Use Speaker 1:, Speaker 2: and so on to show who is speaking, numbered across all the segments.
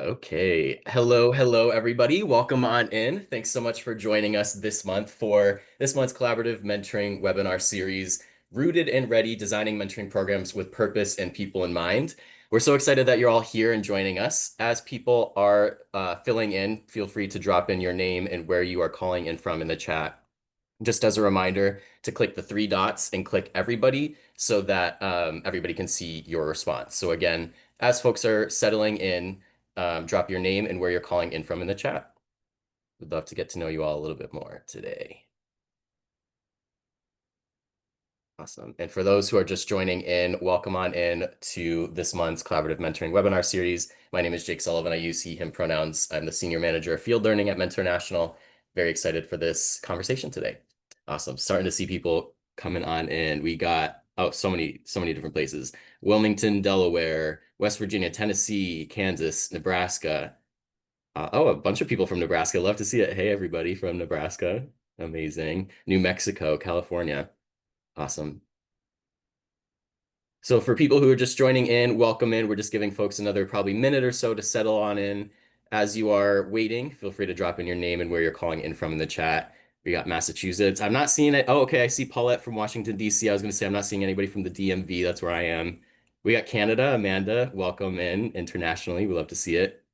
Speaker 1: Okay. Hello, everybody. Welcome on in. Thanks so much for joining us this month for this month's collaborative mentoring webinar series, Rooted and Ready, Designing Mentoring Programs with Purpose and People in Mind. We're so excited that you're all here and joining us. As people are filling in, feel free to drop in your name and where you are calling in from in the chat. Just as a reminder to click the three dots and click everybody so that everybody can see your response. So again, as folks are settling in, drop your name and where you're calling in from in the chat. We'd love to get to know you all a little bit more today. Awesome. And for those who are just joining in, welcome on in to this month's Collaborative Mentoring webinar series. My name is Jake Sullivan. I use he, him pronouns. I'm the Senior Manager of Field Learning at Mentor National. Very excited for this conversation today. Awesome. Starting to see people coming on in. We got, so many different places. Wilmington, Delaware, West Virginia, Tennessee, Kansas, Nebraska. A bunch of people from Nebraska. Love to see it. Hey, everybody from Nebraska. Amazing. New Mexico, California. Awesome. So for people who are just joining in, welcome in. We're just giving folks another probably minute or so to settle on in. As you are waiting, feel free to drop in your name and where you're calling in from in the chat. We got Massachusetts. I'm not seeing it. Oh, okay. I see Paulette from Washington, D.C. I was going to say I'm not seeing anybody from the DMV. That's where I am. We got Canada. Amanda, welcome in internationally. We love to see it.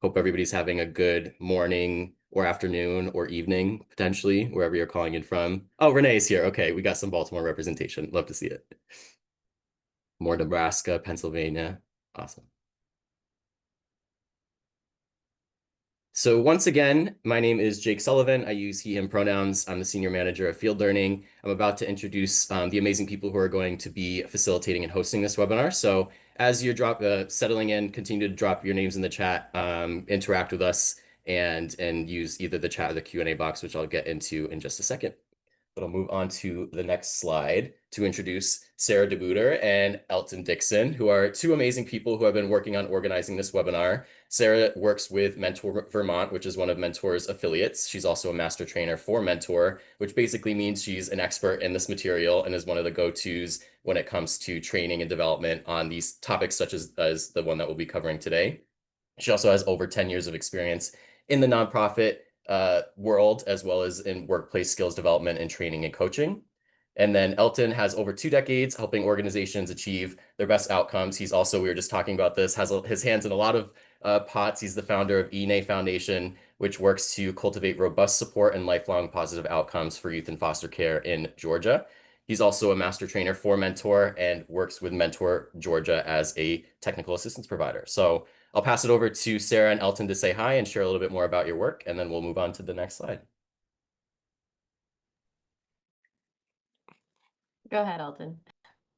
Speaker 1: Hope everybody's having a good morning or afternoon or evening, potentially, wherever you're calling in from. Oh, Renee's here. Okay. We got some Baltimore representation. Love to see it. More Nebraska, Pennsylvania. Awesome. So once again, my name is Jake Sullivan. I use he, him pronouns. I'm the Senior Manager of Field Learning. I'm about to introduce the amazing people who are going to be facilitating and hosting this webinar. So as you're settling in, continue to drop your names in the chat, interact with us, and use either the chat or the Q&A box, which I'll get into in just a second. But I'll move on to the next slide to introduce Sarah DeBooter and Elton Dixon, who are two amazing people who have been working on organizing this webinar. Sarah works with Mentor Vermont, which is one of Mentor's affiliates. She's also a master trainer for Mentor, which basically means she's an expert in this material and is one of the go-tos when it comes to training and development on these topics, such as the one that we'll be covering today. She also has over 10 years of experience in the nonprofit world, as well as in workplace skills development and training and coaching. And then Elton has over 2 decades helping organizations achieve their best outcomes. He's also, we were just talking about this, has his hands in a lot of pots. He's the founder of ENA Foundation, which works to cultivate robust support and lifelong positive outcomes for youth in foster care in Georgia. He's also a master trainer for Mentor and works with Mentor Georgia as a technical assistance provider. So I'll pass it over to Sarah and Elton to say hi and share a little bit more about your work, and then we'll move on to the next slide.
Speaker 2: Go ahead, Elton.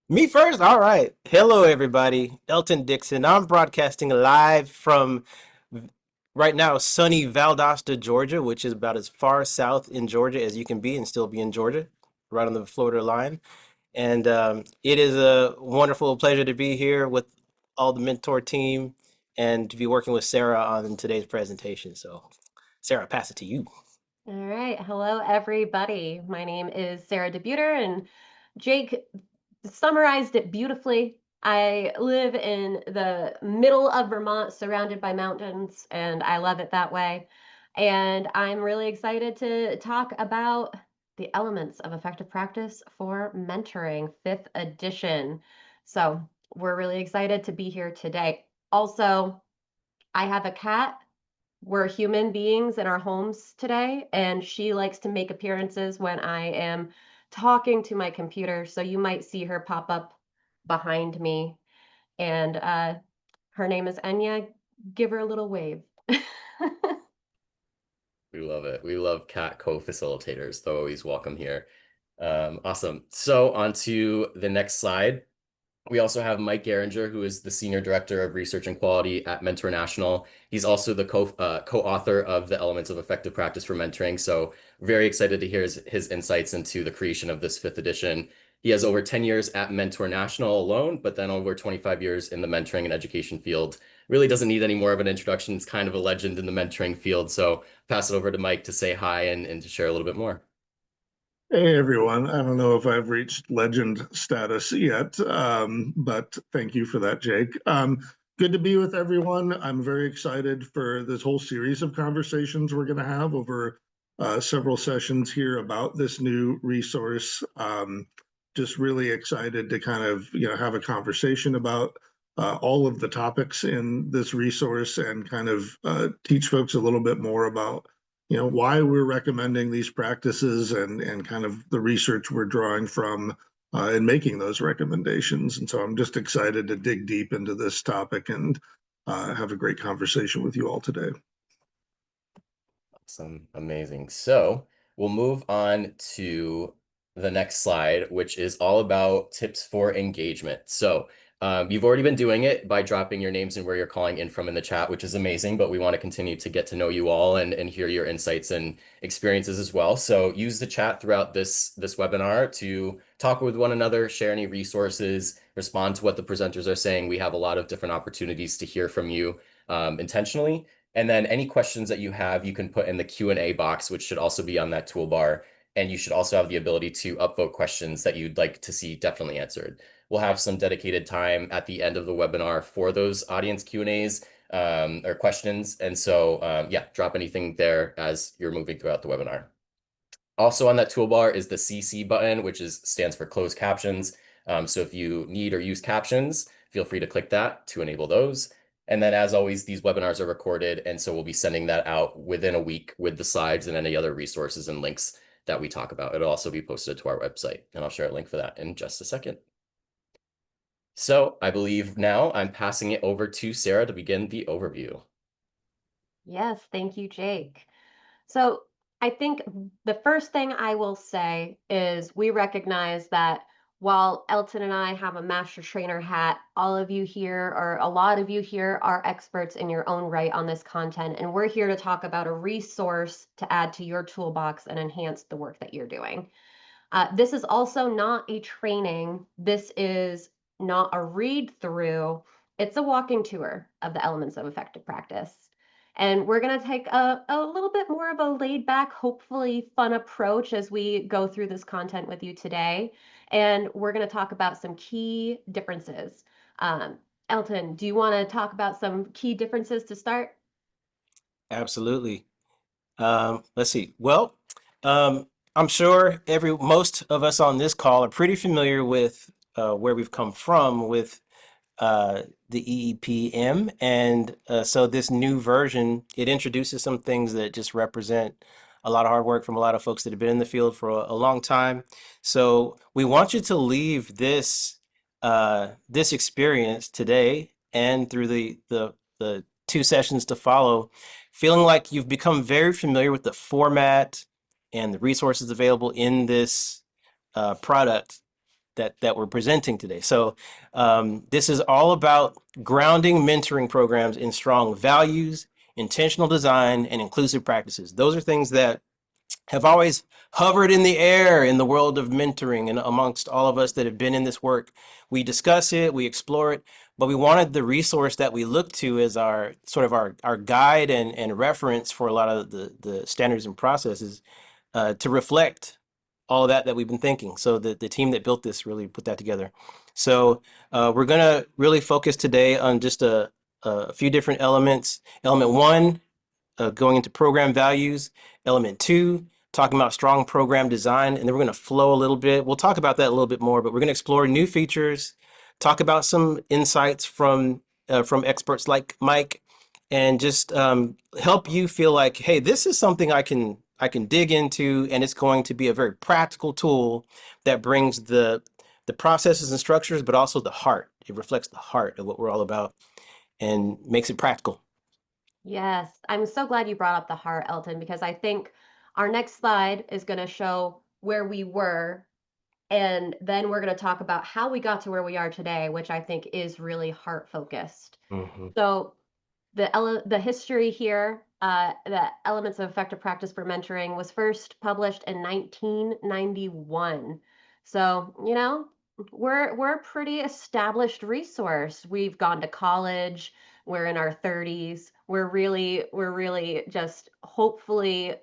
Speaker 3: Me first? All right. Hello, everybody. Elton Dixon. I'm broadcasting live from right now sunny Valdosta, Georgia, which is about as far south in Georgia as you can be and still be in Georgia, right on the Florida line. And it is a wonderful pleasure to be here with all the Mentor team and to be working with Sarah on today's presentation. So, Sarah, I pass it to you.
Speaker 2: All right. Hello, everybody. My name is Sarah DeButer, and Jake summarized it beautifully. I live in the middle of Vermont, surrounded by mountains, and I love it that way. And I'm really excited to talk about the elements of effective practice for mentoring, 5th edition. So we're really excited to be here today. Also, I have a cat. We're human beings in our homes today, and she likes to make appearances when I am talking to my computer. So you might see her pop up behind me. And her name is Enya. Give her a little wave.
Speaker 1: We love it. We love cat co-facilitators. They're always welcome here. Awesome. So on to the next slide. We also have Mike Geringer, who is the Senior Director of Research and Quality at Mentor National. He's also the co-author of the Elements of Effective Practice for Mentoring. So very excited to hear his insights into the creation of this 5th edition. He has over 10 years at Mentor National alone, but then over 25 years in the mentoring and education field. Really doesn't need any more of an introduction. It's kind of a legend in the mentoring field. So pass it over to Mike to say hi and to share a little bit more.
Speaker 4: Hey everyone, I don't know if I've reached legend status yet, but thank you for that, Jake. Good to be with everyone. I'm very excited for this whole series of conversations we're going to have over several sessions here about this new resource. Just really excited to kind of have a conversation about all of the topics in this resource and kind of teach folks a little bit more about why we're recommending these practices and kind of the research we're drawing from in making those recommendations. And so I'm just excited to dig deep into this topic and have a great conversation with you all today.
Speaker 1: Awesome. Amazing. So we'll move on to the next slide, which is all about tips for engagement. So you've already been doing it by dropping your names and where you're calling in from in the chat, which is amazing, but we want to continue to get to know you all and hear your insights and experiences as well. So use the chat throughout this webinar to talk with one another, share any resources, respond to what the presenters are saying. We have a lot of different opportunities to hear from you intentionally. And then any questions that you have, you can put in the Q&A box, which should also be on that toolbar. And you should also have the ability to upvote questions that you'd like to see definitely answered. We'll have some dedicated time at the end of the webinar for those audience Q&As or questions. And so, yeah, drop anything there as you're moving throughout the webinar. Also on that toolbar is the CC button, which stands for closed captions. So if you need or use captions, feel free to click that to enable those. And then as always, these webinars are recorded. And so we'll be sending that out within a week with the slides and any other resources and links that we talk about. It'll also be posted to our website, and I'll share a link for that in just a second. So I believe now I'm passing it over to Sarah to begin the overview.
Speaker 2: Yes, thank you, Jake. So I think the first thing I will say is we recognize that while Elton and I have a master trainer hat, all of you here, or a lot of you here, are experts in your own right on this content. And we're here to talk about a resource to add to your toolbox and enhance the work that you're doing. This is also not a training. This is not a read through. It's a walking tour of the elements of effective practice. And we're going to take a little bit more of a laid back, hopefully fun approach as we go through this content with you today. And we're going to talk about some key differences. Elton, do you want to talk about some key differences to start?
Speaker 3: Absolutely. Let's see. Well, I'm sure most of us on this call are pretty familiar with where we've come from with the EEPM, and so this new version, it introduces some things that just represent a lot of hard work from a lot of folks that have been in the field for a long time. So we want you to leave this experience today and through the two sessions to follow, feeling like you've become very familiar with the format and the resources available in this product that we're presenting today. So this is all about grounding mentoring programs in strong values, intentional design, and inclusive practices. Those are things that have always hovered in the air in the world of mentoring and amongst all of us that have been in this work. We discuss it, we explore it, but we wanted the resource that we look to as our sort of our guide and reference for a lot of the standards and processes to reflect all of that we've been thinking. So the team that built this really put that together. So we're gonna really focus today on just a few different elements. Element one, going into program values. Element two, talking about strong program design. And then we're gonna flow a little bit. We'll talk about that a little bit more, but we're gonna explore new features, talk about some insights from experts like Mike, and just help you feel like, hey, this is something I can dig into, and it's going to be a very practical tool that brings the processes and structures, but also the heart. It reflects the heart of what we're all about and makes it practical.
Speaker 2: Yes, I'm so glad you brought up the heart, Elton, because I think our next slide is going to show where we were, and then we're going to talk about how we got to where we are today, which I think is really heart focused.
Speaker 3: Mm-hmm.
Speaker 2: So the history here, the Elements of Effective Practice for Mentoring was first published in 1991. So, we're a pretty established resource. We've gone to college, we're in our 30s. We're really just hopefully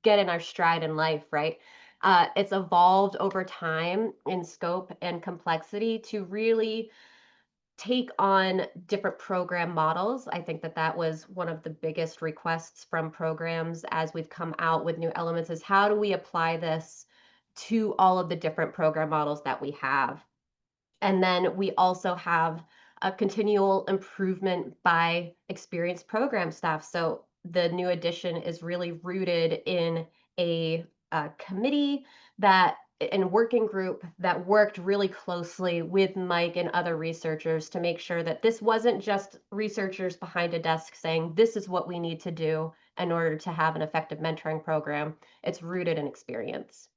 Speaker 2: getting our stride in life, right? It's evolved over time in scope and complexity to really take on different program models. I think that that was one of the biggest requests from programs as we've come out with new elements, is how do we apply this to all of the different program models that we have? And then we also have a continual improvement by experienced program staff. So the new addition is really rooted in a committee that and working group that worked really closely with Mike and other researchers to make sure that this wasn't just researchers behind a desk saying, this is what we need to do in order to have an effective mentoring program. It's rooted in experience.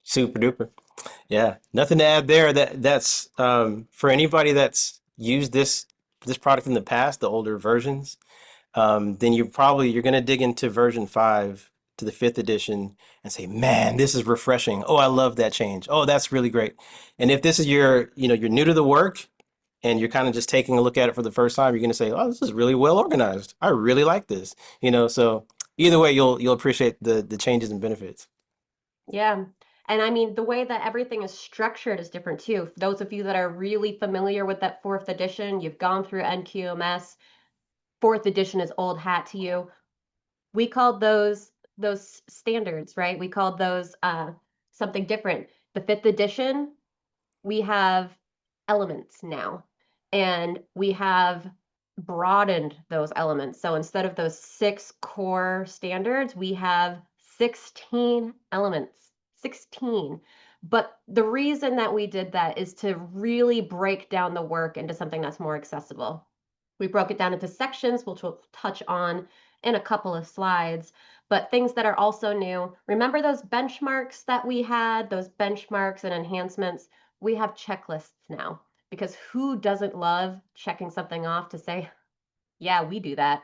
Speaker 3: Super duper. Yeah, nothing to add there. That's for anybody that's used this product in the past, the older versions. Then you're gonna dig into version 5 to the 5th edition and say, man, this is refreshing. Oh, I love that change. Oh, that's really great. And if this is you're new to the work and you're kind of just taking a look at it for the first time, you're gonna say, oh, this is really well organized. I really like this. So either way, you'll appreciate the changes and benefits.
Speaker 2: Yeah. And I mean, the way that everything is structured is different too. For those of you that are really familiar with that 4th edition, you've gone through NQMS, 4th edition is old hat to you. We called those standards, right? We called those something different. The 5th edition, we have elements now, and we have broadened those elements. So instead of those 6 core standards, we have 16 elements. 16. But the reason that we did that is to really break down the work into something that's more accessible. We broke it down into sections, which we'll touch on in a couple of slides, but things that are also new. Remember those benchmarks that we had, those benchmarks and enhancements? We have checklists now, because who doesn't love checking something off to say, yeah, we do that.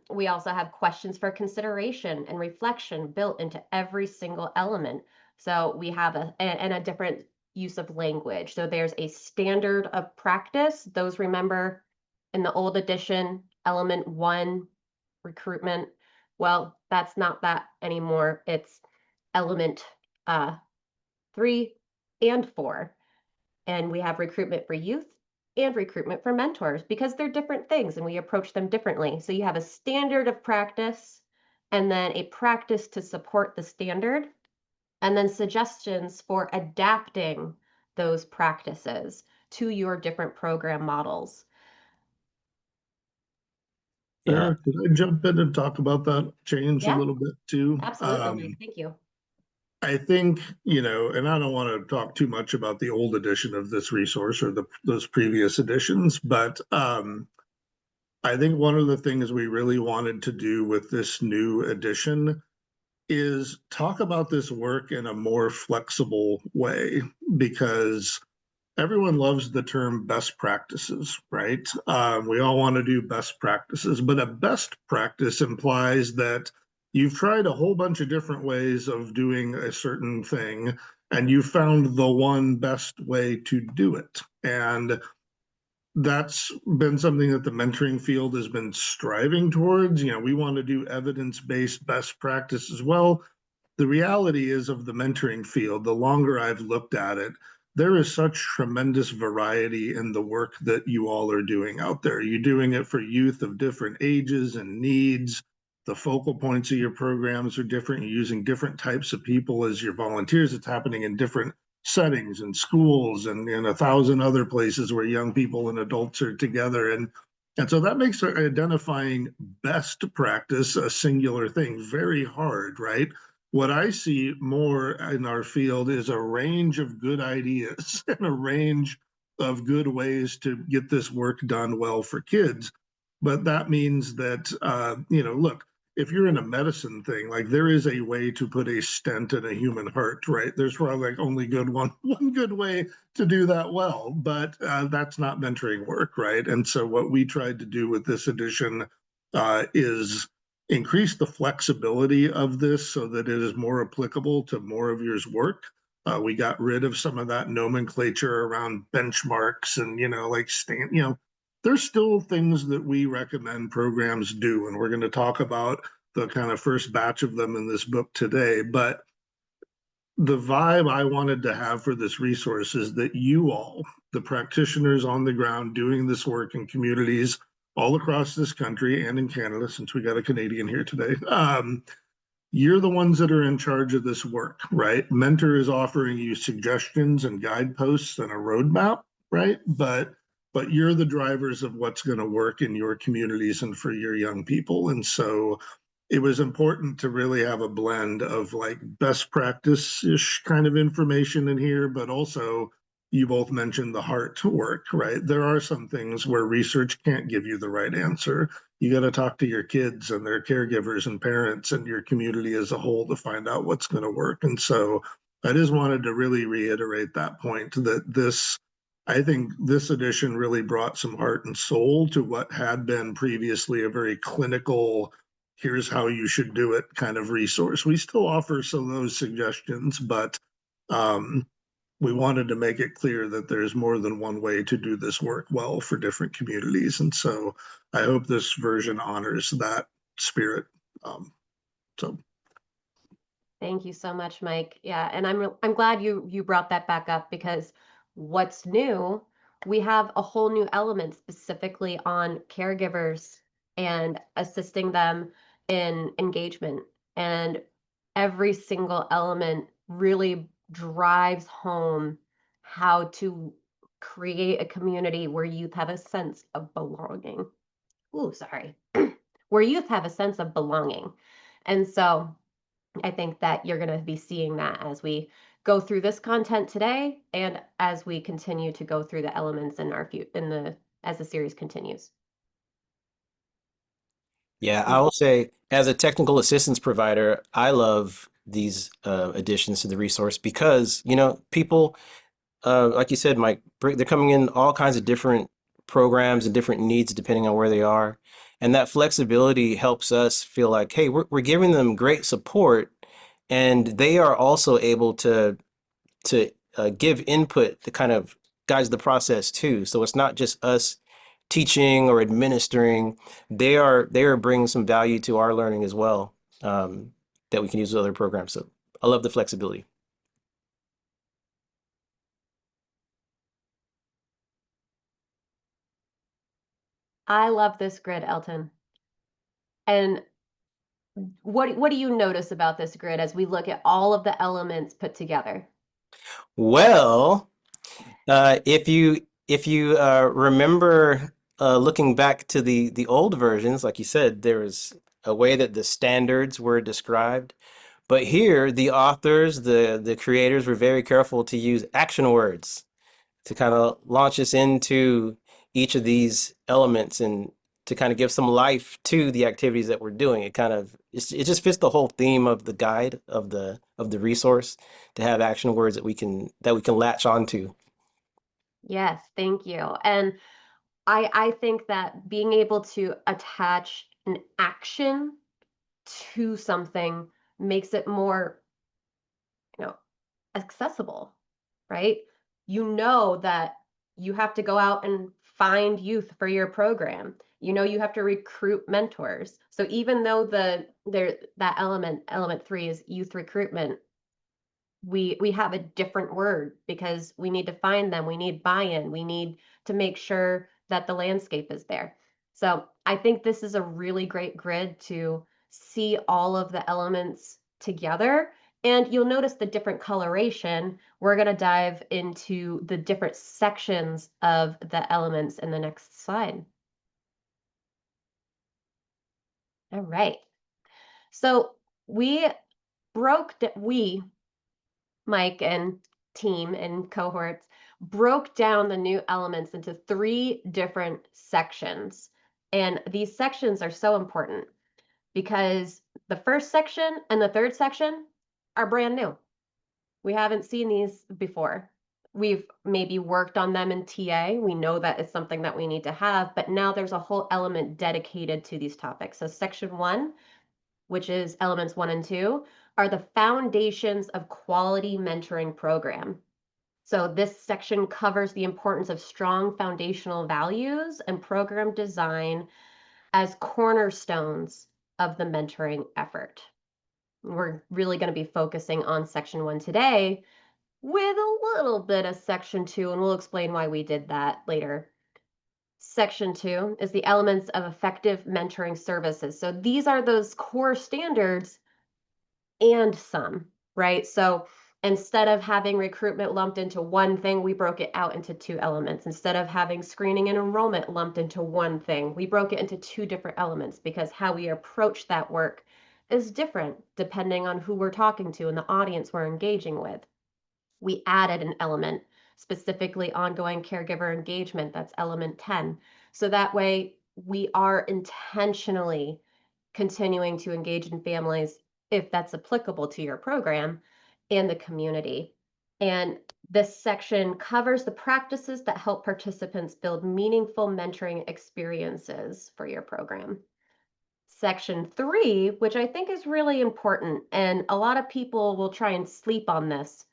Speaker 2: We also have questions for consideration and reflection built into every single element. So we have a different use of language. So there's a standard of practice. Those, remember, in the old edition, element 1, recruitment. Well, that's not that anymore. It's element 3 and 4. And we have recruitment for youth and recruitment for mentors, because they're different things and we approach them differently. So you have a standard of practice, and then a practice to support the standard, and then suggestions for adapting those practices to your different program models.
Speaker 3: Yeah.
Speaker 4: Sarah, could I jump in and talk about that change a
Speaker 2: Yeah,
Speaker 4: little bit too?
Speaker 2: absolutely. Thank you.
Speaker 4: I think, and I don't want to talk too much about the old edition of this resource or those previous editions, but I think one of the things we really wanted to do with this new edition is talk about this work in a more flexible way, because everyone loves the term best practices, right? We all want to do best practices, but a best practice implies that you've tried a whole bunch of different ways of doing a certain thing, and you found the one best way to do it. And that's been something that the mentoring field has been striving towards. We want to do evidence-based best practice as well. The reality is, of the mentoring field, the longer I've looked at it, there is such tremendous variety in the work that you all are doing out there. You're doing it for youth of different ages and needs. The focal points of your programs are different. You're using different types of people as your volunteers. It's happening in different settings and schools and in 1,000 other places where young people and adults are together. And so that makes identifying best practice a singular thing very hard, right? What I see more in our field is a range of good ideas and a range of good ways to get this work done well for kids. But that means that, look, if you're in a medicine thing, like there is a way to put a stent in a human heart, right? There's probably like only one good way to do that well, but that's not mentoring work, right? And so what we tried to do with this edition is increase the flexibility of this so that it is more applicable to more of your work. We got rid of some of that nomenclature around benchmarks and, there's still things that we recommend programs do, and we're going to talk about the kind of first batch of them in this book today. But the vibe I wanted to have for this resource is that you all, the practitioners on the ground doing this work in communities all across this country and in Canada, since we got a Canadian here today, you're the ones that are in charge of this work, right? Mentor is offering you suggestions and guideposts and a roadmap, right? But you're the drivers of what's going to work in your communities and for your young people. And so it was important to really have a blend of like best practice-ish kind of information in here, but also you both mentioned the heart work, right? There are some things where research can't give you the right answer. You got to talk to your kids and their caregivers and parents and your community as a whole to find out what's going to work. And so I just wanted to really reiterate that point that I think this edition really brought some heart and soul to what had been previously a very clinical, here's how you should do it kind of resource. We still offer some of those suggestions, but um, we wanted to make it clear that there's more than one way to do this work well for different communities. And so I hope this version honors that spirit. Um, so
Speaker 2: Thank you so much, Mike. Yeah, and I'm glad you brought that back up because what's new, we have a whole new element specifically on caregivers and assisting them in engagement. And every single element really drives home how to create a community where youth have a sense of belonging. Ooh, sorry. Where youth have a sense of belonging. And so I think that you're going to be seeing that as we go through this content today and as we continue to go through the elements in as the series continues.
Speaker 3: Yeah, I will say, as a technical assistance provider, I love these additions to the resource because, people, like you said, Mike, they're coming in all kinds of different programs and different needs depending on where they are. And that flexibility helps us feel like, hey, we're giving them great support, and they are also able to give input that kind of guides the process too. So it's not just us teaching or administering; they are bringing some value to our learning as well, that we can use with other programs. So I love the flexibility.
Speaker 2: I love this grid, Elton. And what do you notice about this grid as we look at all of the elements put together?
Speaker 3: Well, if you remember, looking back to the old versions, like you said, there was a way that the standards were described. But here, the authors, the creators were very careful to use action words to kind of launch us into each of these elements and to kind of give some life to the activities that we're doing. It just fits the whole theme of the guide of the resource to have action words that we can latch onto.
Speaker 2: Yes, thank you. And I think that being able to attach an action to something makes it more, you know, accessible, right? You know that you have to go out and find youth for your program. You know you have to recruit mentors. So even though that element 3 is youth recruitment, we have a different word because we need to find them, we need buy-in, we need to make sure that the landscape is there. So I think this is a really great grid to see all of the elements together, and you'll notice the different coloration. We're going to dive into the different sections of the elements in the next slide. All right, so we, Mike and team and cohorts, broke down the new elements into 3 different sections. And these sections are so important because the first section and the third section are brand new. We haven't seen these before. We've maybe worked on them in TA. We know that it's something that we need to have, but now there's a whole element dedicated to these topics. So section 1, which is elements 1 and 2, are the foundations of quality mentoring program. So this section covers the importance of strong foundational values and program design as cornerstones of the mentoring effort. We're really going to be focusing on section 1 today with a little bit of section 2, and we'll explain why we did that later. Section 2 is the elements of effective mentoring services. So these are those core standards and some, right? So instead of having recruitment lumped into one thing, we broke it out into 2 elements. Instead of having screening and enrollment lumped into one thing, we broke it into 2 different elements because how we approach that work is different depending on who we're talking to and the audience we're engaging with. We added an element, specifically ongoing caregiver engagement. That's element 10. So that way we are intentionally continuing to engage in families if that's applicable to your program and the community. And this section covers the practices that help participants build meaningful mentoring experiences for your program. Section 3, which I think is really important, and a lot of people will try and sleep on this.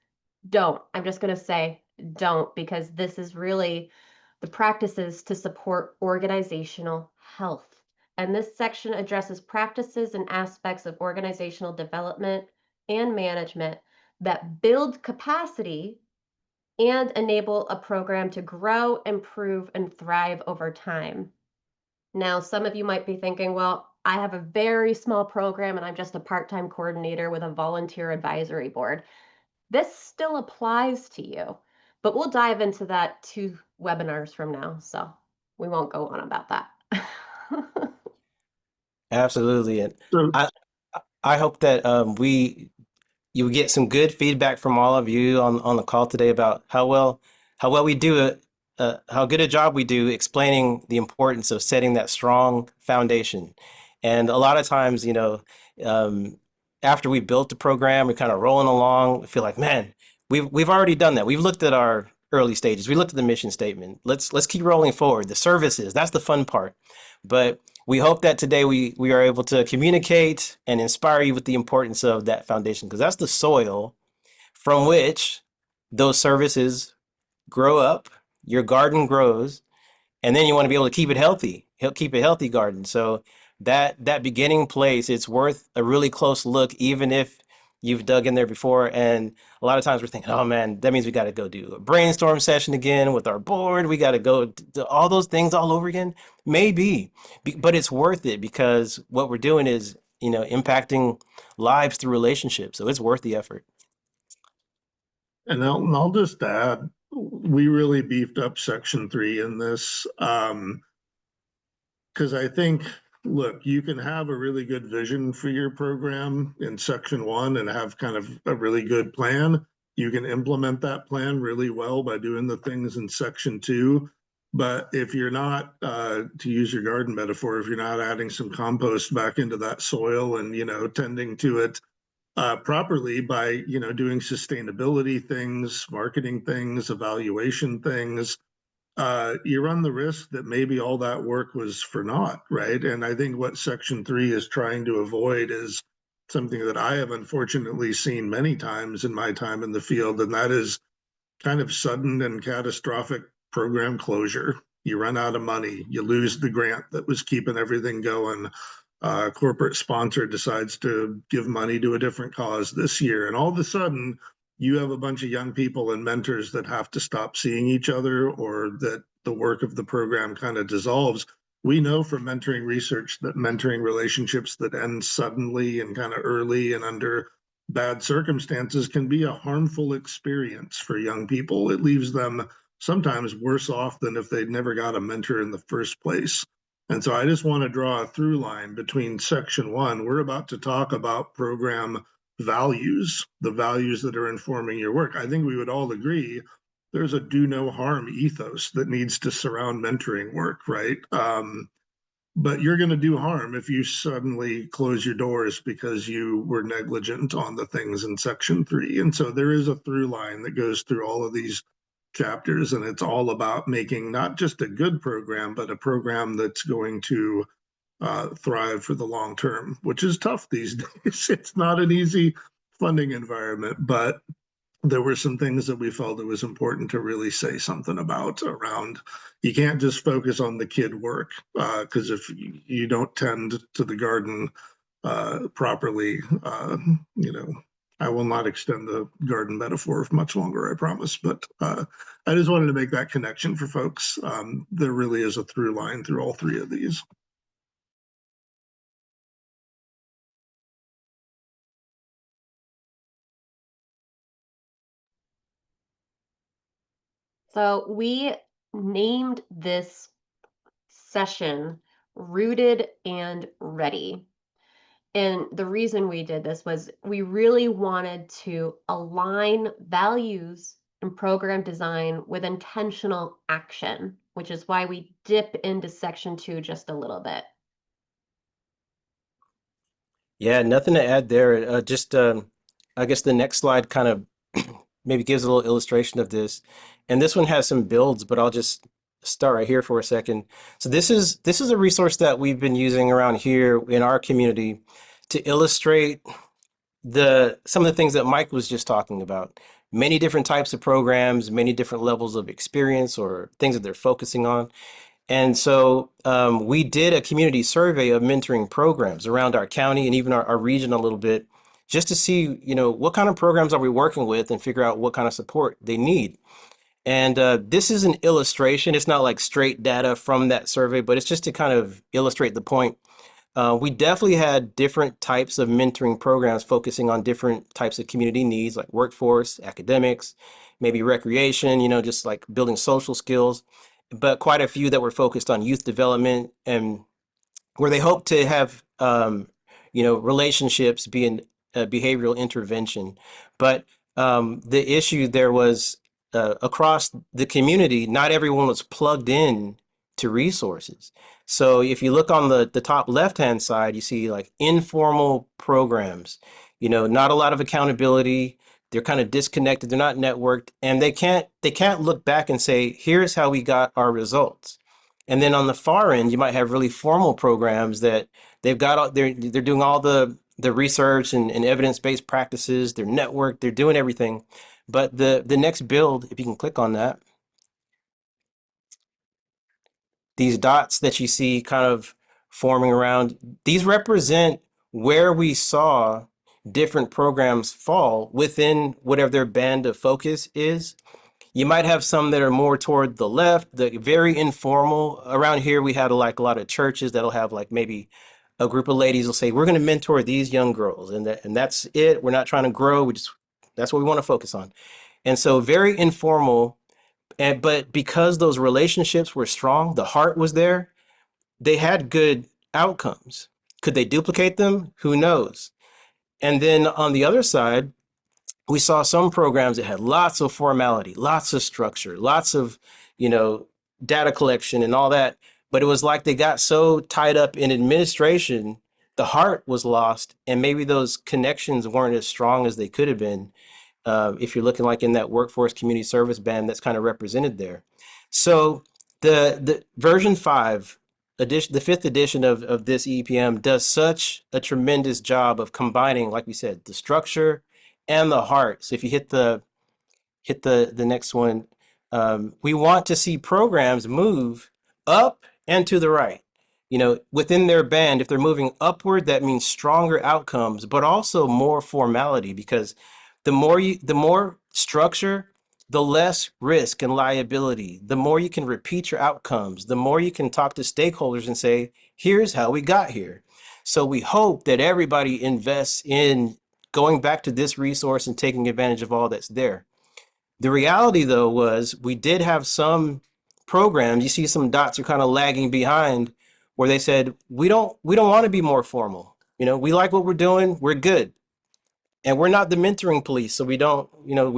Speaker 2: Don't. I'm just going to say don't, because this is really the practices to support organizational health. And this section addresses practices and aspects of organizational development and management that build capacity and enable a program to grow, improve, and thrive over time. Now, some of you might be thinking, well, I have a very small program and I'm just a part-time coordinator with a volunteer advisory board. This still applies to you, but we'll dive into that 2 webinars from now, so we won't go on about that.
Speaker 3: Absolutely. And
Speaker 4: So,
Speaker 3: I I hope that you get some good feedback from all of you on the call today about how well we do it, how good a job we do explaining the importance of setting that strong foundation. And a lot of times, um, after we built the program, we're kind of rolling along. We feel like, man, we've already done that. We've looked at our early stages. We looked at the mission statement. Let's keep rolling forward. The services, that's the fun part. But we hope that today we are able to communicate and inspire you with the importance of that foundation, because that's the soil from which those services grow up, your garden grows, and then you want to be able to keep it healthy, keep a healthy garden. So that beginning place, it's worth a really close look, even if you've dug in there before. And a lot of times we're thinking, oh man, that means we got to go do a brainstorm session again with our board. We got to go do all those things all over again. Maybe, but it's worth it because what we're doing is, impacting lives through relationships. So it's worth the effort.
Speaker 4: and I'll just add, we really beefed up section 3 in this. Because I think, look, you can have a really good vision for your program in section 1 and have kind of a really good plan. You can implement that plan really well by doing the things in section 2. But if you're not, to use your garden metaphor, if you're not adding some compost back into that soil and, tending to it properly by, doing sustainability things, marketing things, evaluation things, you run the risk that maybe all that work was for naught, right? And I think what Section 3 is trying to avoid is something that I have unfortunately seen many times in my time in the field, and that is kind of sudden and catastrophic program closure. You run out of money, you lose the grant that was keeping everything going. Corporate sponsor decides to give money to a different cause this year, and all of a sudden, you have a bunch of young people and mentors that have to stop seeing each other, or that the work of the program kind of dissolves. We know from mentoring research that mentoring relationships that end suddenly and kind of early and under bad circumstances can be a harmful experience for young people. It leaves them sometimes worse off than if they'd never got a mentor in the first place. And so I just want to draw a through line between section 1. We're about to talk about program values, the values that are informing your work. I think we would all agree there's a do no harm ethos that needs to surround mentoring work, right? But you're going to do harm if you suddenly close your doors because you were negligent on the things in section 3. And so there is a through line that goes through all of these chapters, and it's all about making not just a good program, but a program that's going to thrive for the long term, which is tough these days. It's not an easy funding environment, but there were some things that we felt it was important to really say something about around. You can't just focus on the kid work, because if you don't tend to the garden properly. You know, I will not extend the garden metaphor much longer, I promise. But I just wanted to make that connection for folks. There really is a through line through all three of these.
Speaker 2: So we named this session Rooted and Ready. And the reason we did this was we really wanted to align values and program design with intentional action, which is why we dip into section 2 just a little bit.
Speaker 3: Yeah, nothing to add there. Just, I guess the next slide kind of maybe gives a little illustration of this. And this one has some builds, but I'll just start right here for a second. So this is a resource that we've been using around here in our community to illustrate some of the things that Mike was just talking about. Many different types of programs, many different levels of experience or things that they're focusing on. And so we did a community survey of mentoring programs around our county and even our region a little bit, just to see, what kind of programs are we working with and figure out what kind of support they need. And this is an illustration. It's not like straight data from that survey, but it's just to kind of illustrate the point. We definitely had different types of mentoring programs focusing on different types of community needs, like workforce, academics, maybe recreation, just like building social skills, but quite a few that were focused on youth development and where they hope to have relationships be in behavioral intervention. But the issue there was across the community, not everyone was plugged in to resources. So if you look on the top left hand side, you see like informal programs, not a lot of accountability. They're kind of disconnected, they're not networked, and they can't look back and say, here's how we got our results. And then on the far end, you might have really formal programs that they're doing all the research and evidence-based practices, they're networked, they're doing everything. But the next build, if you can click on that, these dots that you see kind of forming around, these represent where we saw different programs fall within whatever their band of focus is. You might have some that are more toward the left, the very informal. Around here, we had like a lot of churches that'll have like maybe a group of ladies will say, we're going to mentor these young girls, and that's it. We're not trying to grow. That's what we want to focus on. And so very informal, but because those relationships were strong, the heart was there, they had good outcomes. Could they duplicate them? Who knows? And then on the other side, we saw some programs that had lots of formality, lots of structure, lots of, you know, data collection and all that. But it was like they got so tied up in administration, the heart was lost, and maybe those connections weren't as strong as they could have been. If you're looking like in that workforce community service band that's kind of represented there. So the version 5 edition, the 5th edition of this EEPM does such a tremendous job of combining, like we said, the structure and the heart. So if you hit the next one, we want to see programs move up and to the right. Within their band, if they're moving upward, that means stronger outcomes, but also more formality, because the more structure, the less risk and liability. The more you can repeat your outcomes, the more you can talk to stakeholders and say, here's how we got here. So we hope that everybody invests in going back to this resource and taking advantage of all that's there. The reality, though, was we did have some programs. You see some dots are kind of lagging behind, where they said, we don't want to be more formal. We like what we're doing. We're good. And we're not the mentoring police, so we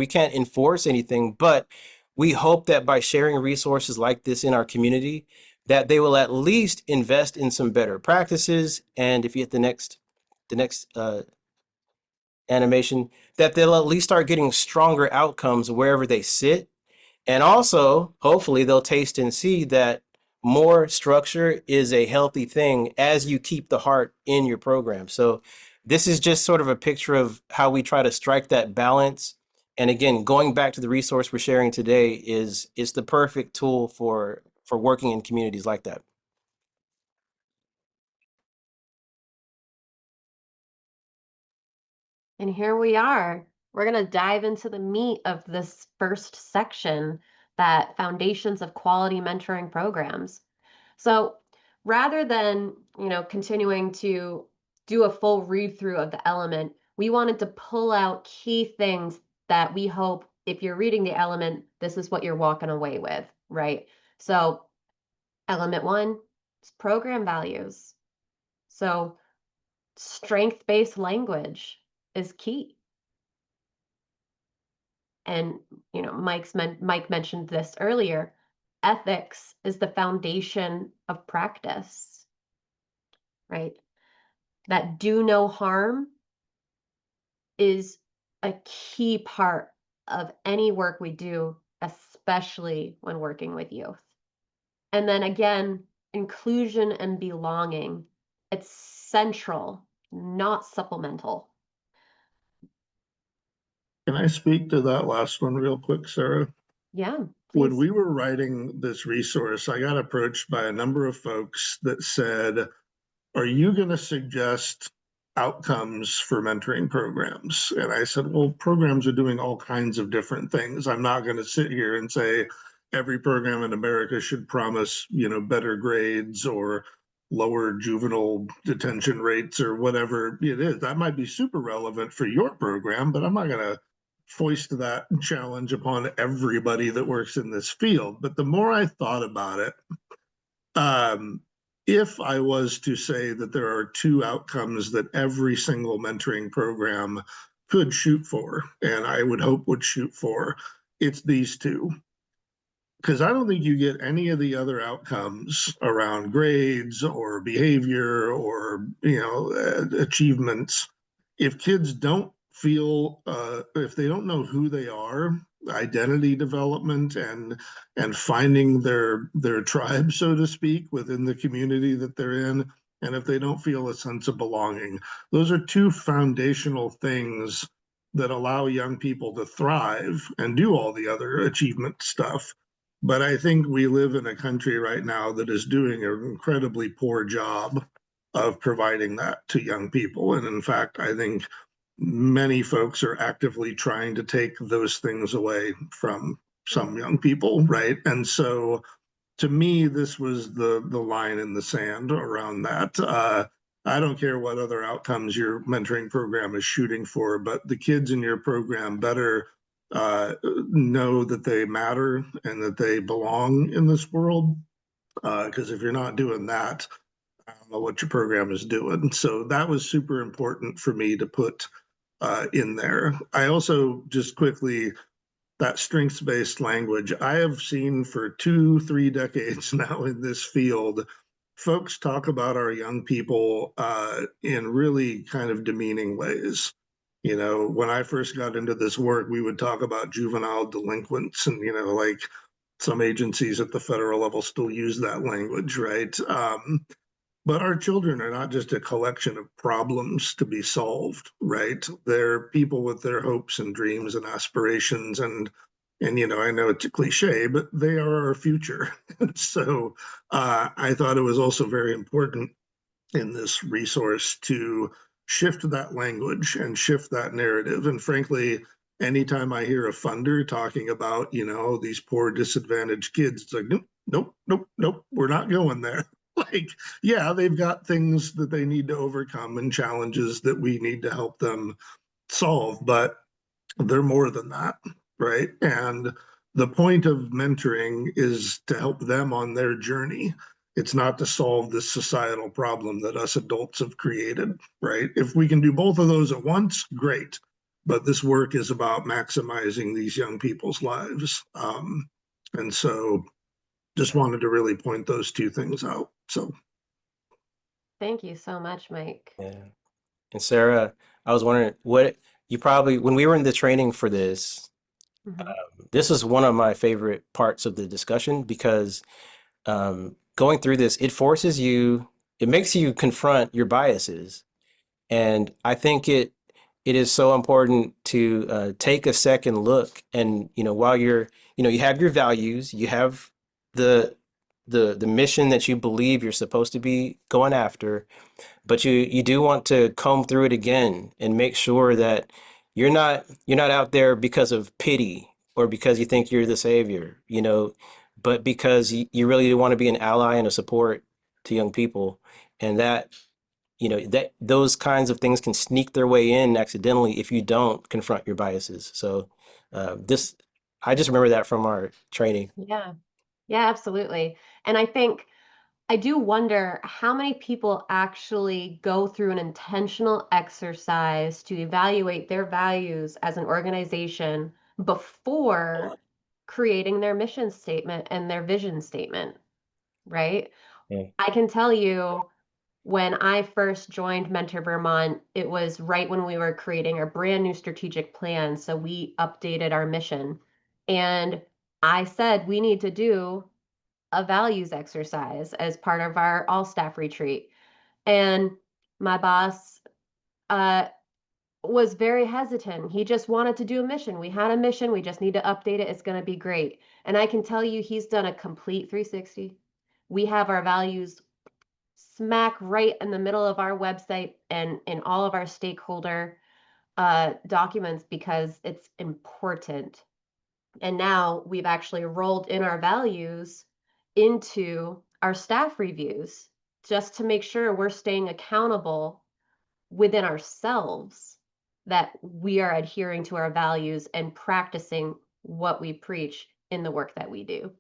Speaker 3: can't enforce anything, but we hope that by sharing resources like this in our community, that they will at least invest in some better practices. And if you hit the next animation, that they'll at least start getting stronger outcomes wherever they sit. And also, hopefully, they'll taste and see that more structure is a healthy thing as you keep the heart in your program. So this is just sort of a picture of how we try to strike that balance. And again, going back to the resource we're sharing today is the perfect tool for working in communities like that.
Speaker 2: And here we are. We're going to dive into the meat of this first section, that foundations of quality mentoring programs. So rather than, continuing to do a full read through of the element, we wanted to pull out key things that we hope if you're reading the element, this is what you're walking away with, right? So element one is program values. So strength-based language is key. And Mike mentioned this earlier. Ethics is the foundation of practice, right? That do no harm is a key part of any work we do, especially when working with youth. And then again, inclusion and belonging. It's central, not supplemental.
Speaker 4: Can I speak to that last one real quick, Sarah?
Speaker 2: Yeah,
Speaker 4: When
Speaker 2: please.
Speaker 4: we were writing this resource, I got approached by a number of folks that said, are you going to suggest outcomes for mentoring programs? And I said, well, programs are doing all kinds of different things. I'm not going to sit here and say every program in America should promise, better grades or lower juvenile detention rates or whatever it is. That might be super relevant for your program, but I'm not going to foist that challenge upon everybody that works in this field. But the more I thought about it, um, if I was to say that there are two outcomes that every single mentoring program could shoot for, and I would hope would shoot for, it's these two. Because I don't think you get any of the other outcomes around grades or behavior or achievements if kids don't feel if they don't know who they are, identity development and finding their tribe, so to speak, within the community that they're in, and if they don't feel a sense of belonging. Those are two foundational things that allow young people to thrive and do all the other achievement stuff. But I think we live in a country right now that is doing an incredibly poor job of providing that to young people. And in fact, I think many folks are actively trying to take those things away from some young people, right? And so to me, this was the line in the sand around that. I don't care what other outcomes your mentoring program is shooting for, but the kids in your program better know that they matter and that they belong in this world. Because if you're not doing that, I don't know what your program is doing. So that was super important for me to put in there. I also just quickly, that strengths-based language, I have seen for 2, 3 decades now in this field, folks talk about our young people in really kind of demeaning ways. When I first got into this work, we would talk about juvenile delinquents and, like some agencies at the federal level still use that language, right? But our children are not just a collection of problems to be solved, right? They're people with their hopes and dreams and aspirations, and I know it's a cliche, but they are our future. So I thought it was also very important in this resource to shift that language and shift that narrative. And frankly, anytime I hear a funder talking about, these poor disadvantaged kids, it's like, nope, nope, nope, nope, we're not going there. Like, yeah, they've got things that they need to overcome and challenges that we need to help them solve, but they're more than that, right? And the point of mentoring is to help them on their journey. It's not to solve this societal problem that us adults have created, right? If we can do both of those at once, great. But this work is about maximizing these young people's lives. And so just wanted to really point those two things out. So
Speaker 2: Thank you so much, Mike.
Speaker 3: Yeah. And Sarah, I was wondering what you probably, when we were in the training for this,
Speaker 2: Mhm.
Speaker 3: this is one of my favorite parts of the discussion because going through this, it forces you, it makes you confront your biases. And I think it is so important to take a second look and, while you're, you have your values, you have the the mission that you believe you're supposed to be going after, but you do want to comb through it again and make sure that you're not out there because of pity or because you think you're the savior, but because you really do want to be an ally and a support to young people. And that those kinds of things can sneak their way in accidentally if you don't confront your biases. So this I just remember that from our training.
Speaker 2: Yeah. Yeah, absolutely. And I think I do wonder how many people actually go through an intentional exercise to evaluate their values as an organization before creating their mission statement and their vision statement, right?
Speaker 3: Yeah.
Speaker 2: I can tell you when I first joined Mentor Vermont, it was right when we were creating our brand new strategic plan. So we updated our mission. And I said, we need to do a values exercise as part of our all staff retreat. And my boss uh, was very hesitant. He just wanted to do a mission. We had a mission. We just need to update it. It's going to be great. And I can tell you, he's done a complete 360. We have our values smack right in the middle of our website and in all of our stakeholder documents because it's important. And now we've actually rolled in our values into our staff reviews just to make sure we're staying accountable within ourselves that we are adhering to our values and practicing what we preach in the work that we do.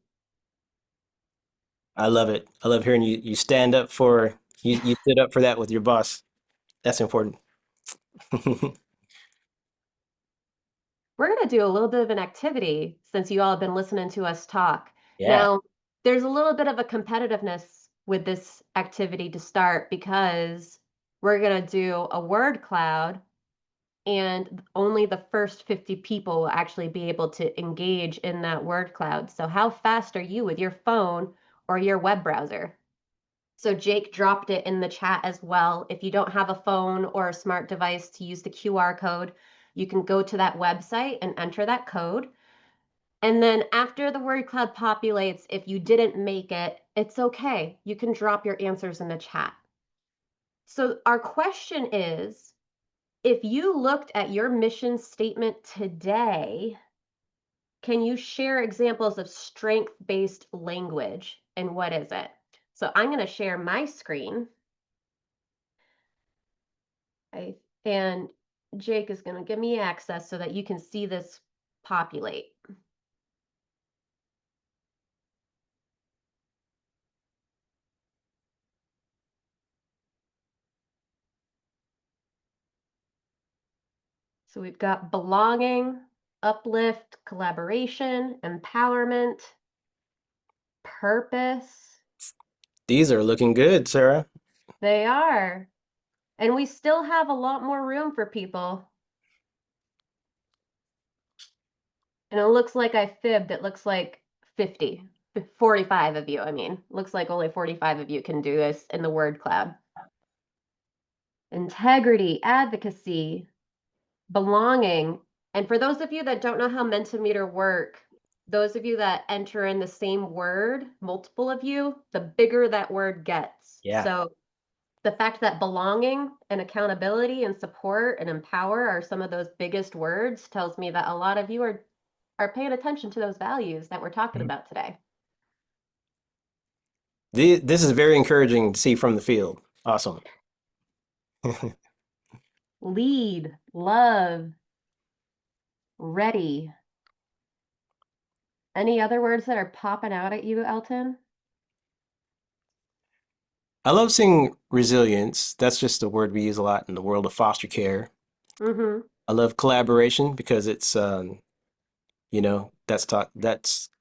Speaker 3: I love it. I love hearing you stand up for you stood up for that with your boss. That's important.
Speaker 2: We're going to do a little bit of an activity since you all have been listening to us talk.
Speaker 3: Yeah.
Speaker 2: Now, there's a little bit of a competitiveness with this activity to start because we're going to do a word cloud and only the first 50 people will actually be able to engage in that word cloud. So how fast are you with your phone or your web browser? So Jake dropped it in the chat as well. If you don't have a phone or a smart device to use the QR code, you can go to that website and enter that code. And then after the word cloud populates, if you didn't make it, it's okay. You can drop your answers in the chat. So our question is, if you looked at your mission statement today, can you share examples of strength-based language and what is it? So I'm going to share my screen. And Jake is going to give me access so that you can see this populate. So we've got belonging, uplift, collaboration, empowerment, purpose.
Speaker 3: These are looking good, Sarah.
Speaker 2: They are. And we still have a lot more room for people. And it looks like I fibbed. It looks like 50, 45 of you. I mean, looks like only 45 of you can do this in the word cloud. Integrity, advocacy, belonging. And for those of you that don't know how Mentimeter work, those of you that enter in the same word, multiple of you, the bigger that word gets.
Speaker 3: Yeah.
Speaker 2: So the fact that belonging and accountability and support and empower are some of those biggest words tells me that a lot of you are paying attention to those values that we're talking
Speaker 3: Mhm.
Speaker 2: about today.
Speaker 3: This is very encouraging to see from the field. Awesome.
Speaker 2: Lead, love, ready. Any other words that are popping out at you, Elton?
Speaker 3: I love seeing resilience. That's just a word we use a lot in the world of foster care.
Speaker 2: Mm-hmm.
Speaker 3: I love collaboration because it's that's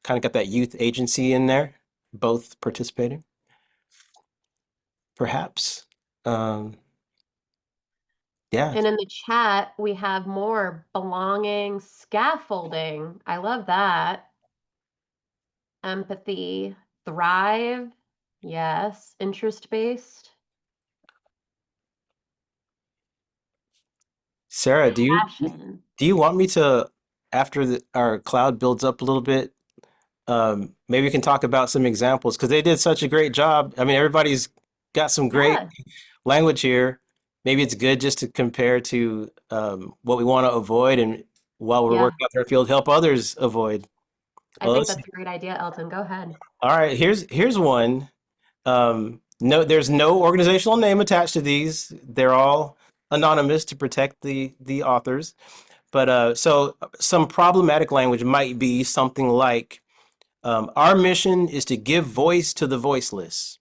Speaker 3: kind of got that youth agency in there, both participating, perhaps. Um, yeah,
Speaker 2: And in the chat, we have more belonging, scaffolding. I love that. Empathy, thrive. Yes. Interest-based.
Speaker 3: Sarah,
Speaker 2: Passion.
Speaker 3: do you want me to, after our cloud builds up a little bit, maybe we can talk about some examples because they did such a great job. I mean, everybody's got some great
Speaker 2: Yeah,
Speaker 3: language here. Maybe it's good just to compare to what we want to avoid, and while we're
Speaker 2: yeah.
Speaker 3: working out our field, help others avoid.
Speaker 2: I
Speaker 3: Well,
Speaker 2: think
Speaker 3: let's see.
Speaker 2: that's a great idea, Elton. Go ahead.
Speaker 3: All right, here's one. No, there's no organizational name attached to these. They're all anonymous to protect the authors. But so some problematic language might be something like, our mission is to give voice to the voiceless.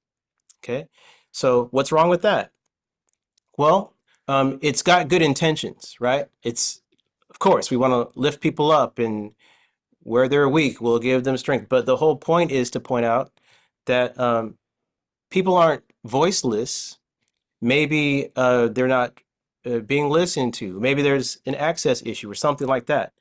Speaker 3: Okay, so what's wrong with that? Well, it's got good intentions, right? It's, of course, we want to lift people up, and where they're weak, we'll give them strength. But the whole point is to point out that people aren't voiceless. Maybe they're not being listened to. Maybe there's an access issue or something like that.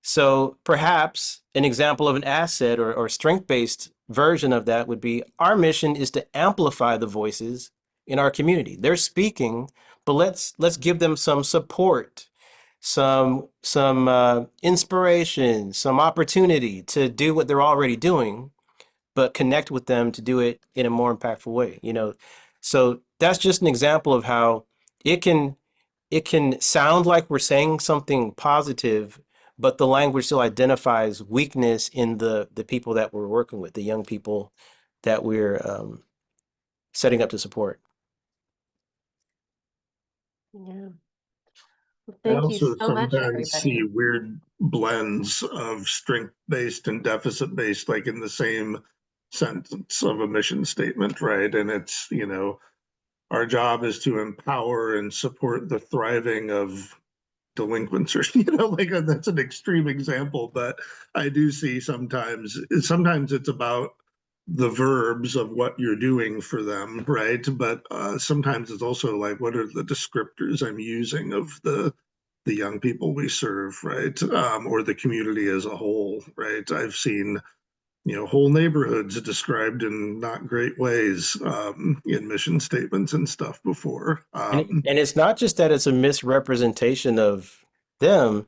Speaker 3: So perhaps an example of an asset or strength-based version of that would be, our mission is to amplify the voices in our community. They're speaking, but let's give them some support, some inspiration, some opportunity to do what they're already doing, but connect with them to do it in a more impactful way, you know. So that's just an example of how it can it can sound like we're saying something positive, but the language still identifies weakness in the people that we're working with, the young people that we're setting up to support.
Speaker 2: Yeah. Well,
Speaker 4: I
Speaker 2: thank you
Speaker 4: also
Speaker 2: so much,
Speaker 4: sometimes see
Speaker 2: everybody.
Speaker 4: weird blends of strength-based and deficit-based, like in the same sentence of a mission statement, right? And it's, our job is to empower and support the thriving of delinquents, or like that's an extreme example, but I do see sometimes it's about the verbs of what you're doing for them, right? But sometimes it's also like, what are the descriptors I'm using of the young people we serve, right? Or the community as a whole, right? I've seen whole neighborhoods described in not great ways in mission statements and stuff before.
Speaker 3: And it's not just that it's a misrepresentation of them.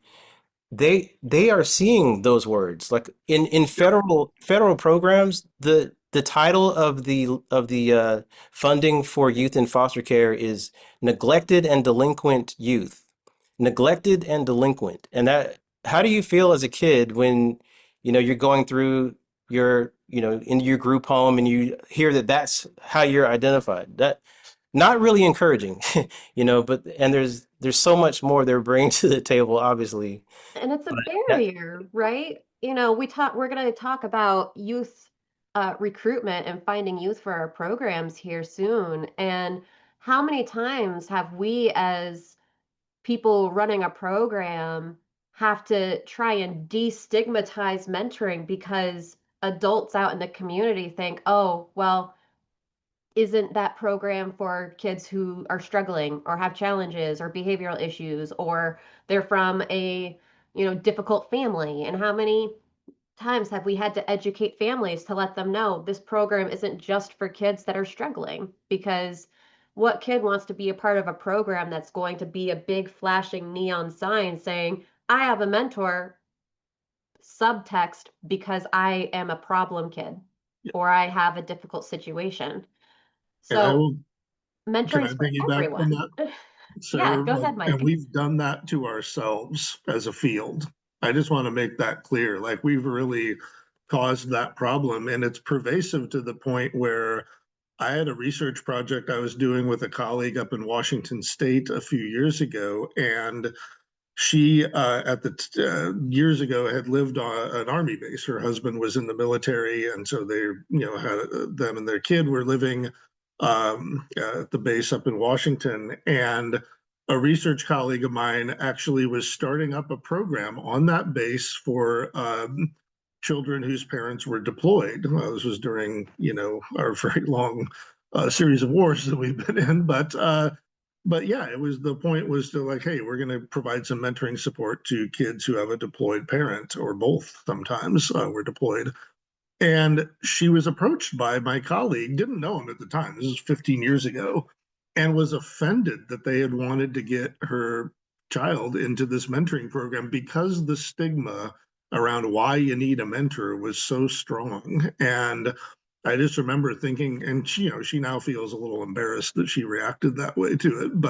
Speaker 3: They are seeing those words like in
Speaker 4: Yep.
Speaker 3: federal programs. The title of the funding for youth in foster care is neglected and delinquent youth. Neglected and delinquent. And that, how do you feel as a kid when you're going through your in your group home and you hear that that's how you're identified? That, not really encouraging. But and there's so much more they're bringing to the table, obviously.
Speaker 2: And it's a
Speaker 3: But that,
Speaker 2: barrier, right? We're going to talk about youth recruitment and finding youth for our programs here soon. And how many times have we, as people running a program, have to try and destigmatize mentoring because adults out in the community think, oh, well, isn't that program for kids who are struggling or have challenges or behavioral issues, or they're from a difficult family? And how many times have we had to educate families to let them know this program isn't just for kids that are struggling? Because what kid wants to be a part of a program that's going to be a big flashing neon sign saying, I have a mentor, subtext, because I am a problem kid or I have a difficult situation?
Speaker 4: And I
Speaker 2: So
Speaker 4: will, can I
Speaker 2: mentoring's for
Speaker 4: piggyback on
Speaker 2: everyone.
Speaker 4: that,
Speaker 2: Yeah,
Speaker 4: Sarah?
Speaker 2: go ahead,
Speaker 4: And
Speaker 2: Mike.
Speaker 4: we've done that to ourselves as a field. I just want to make that clear. Like, we've really caused that problem, and it's pervasive to the point where I had a research project I was doing with a colleague up in Washington State a few years ago, and she at the years ago had lived on an army base. Her husband was in the military, and so they had them and their kid were living at the base up in Washington. And a research colleague of mine actually was starting up a program on that base for children whose parents were deployed. This was during our very long series of wars that we've been in, but yeah, it was, the point was to, like, hey, we're going to provide some mentoring support to kids who have a deployed parent, or both sometimes were deployed. And she was approached by my colleague, didn't know him at the time, this is 15 years ago, and was offended that they had wanted to get her child into this mentoring program because the stigma around why you need a mentor was so strong. And I just remember thinking, and she now feels a little embarrassed that she reacted that way to it.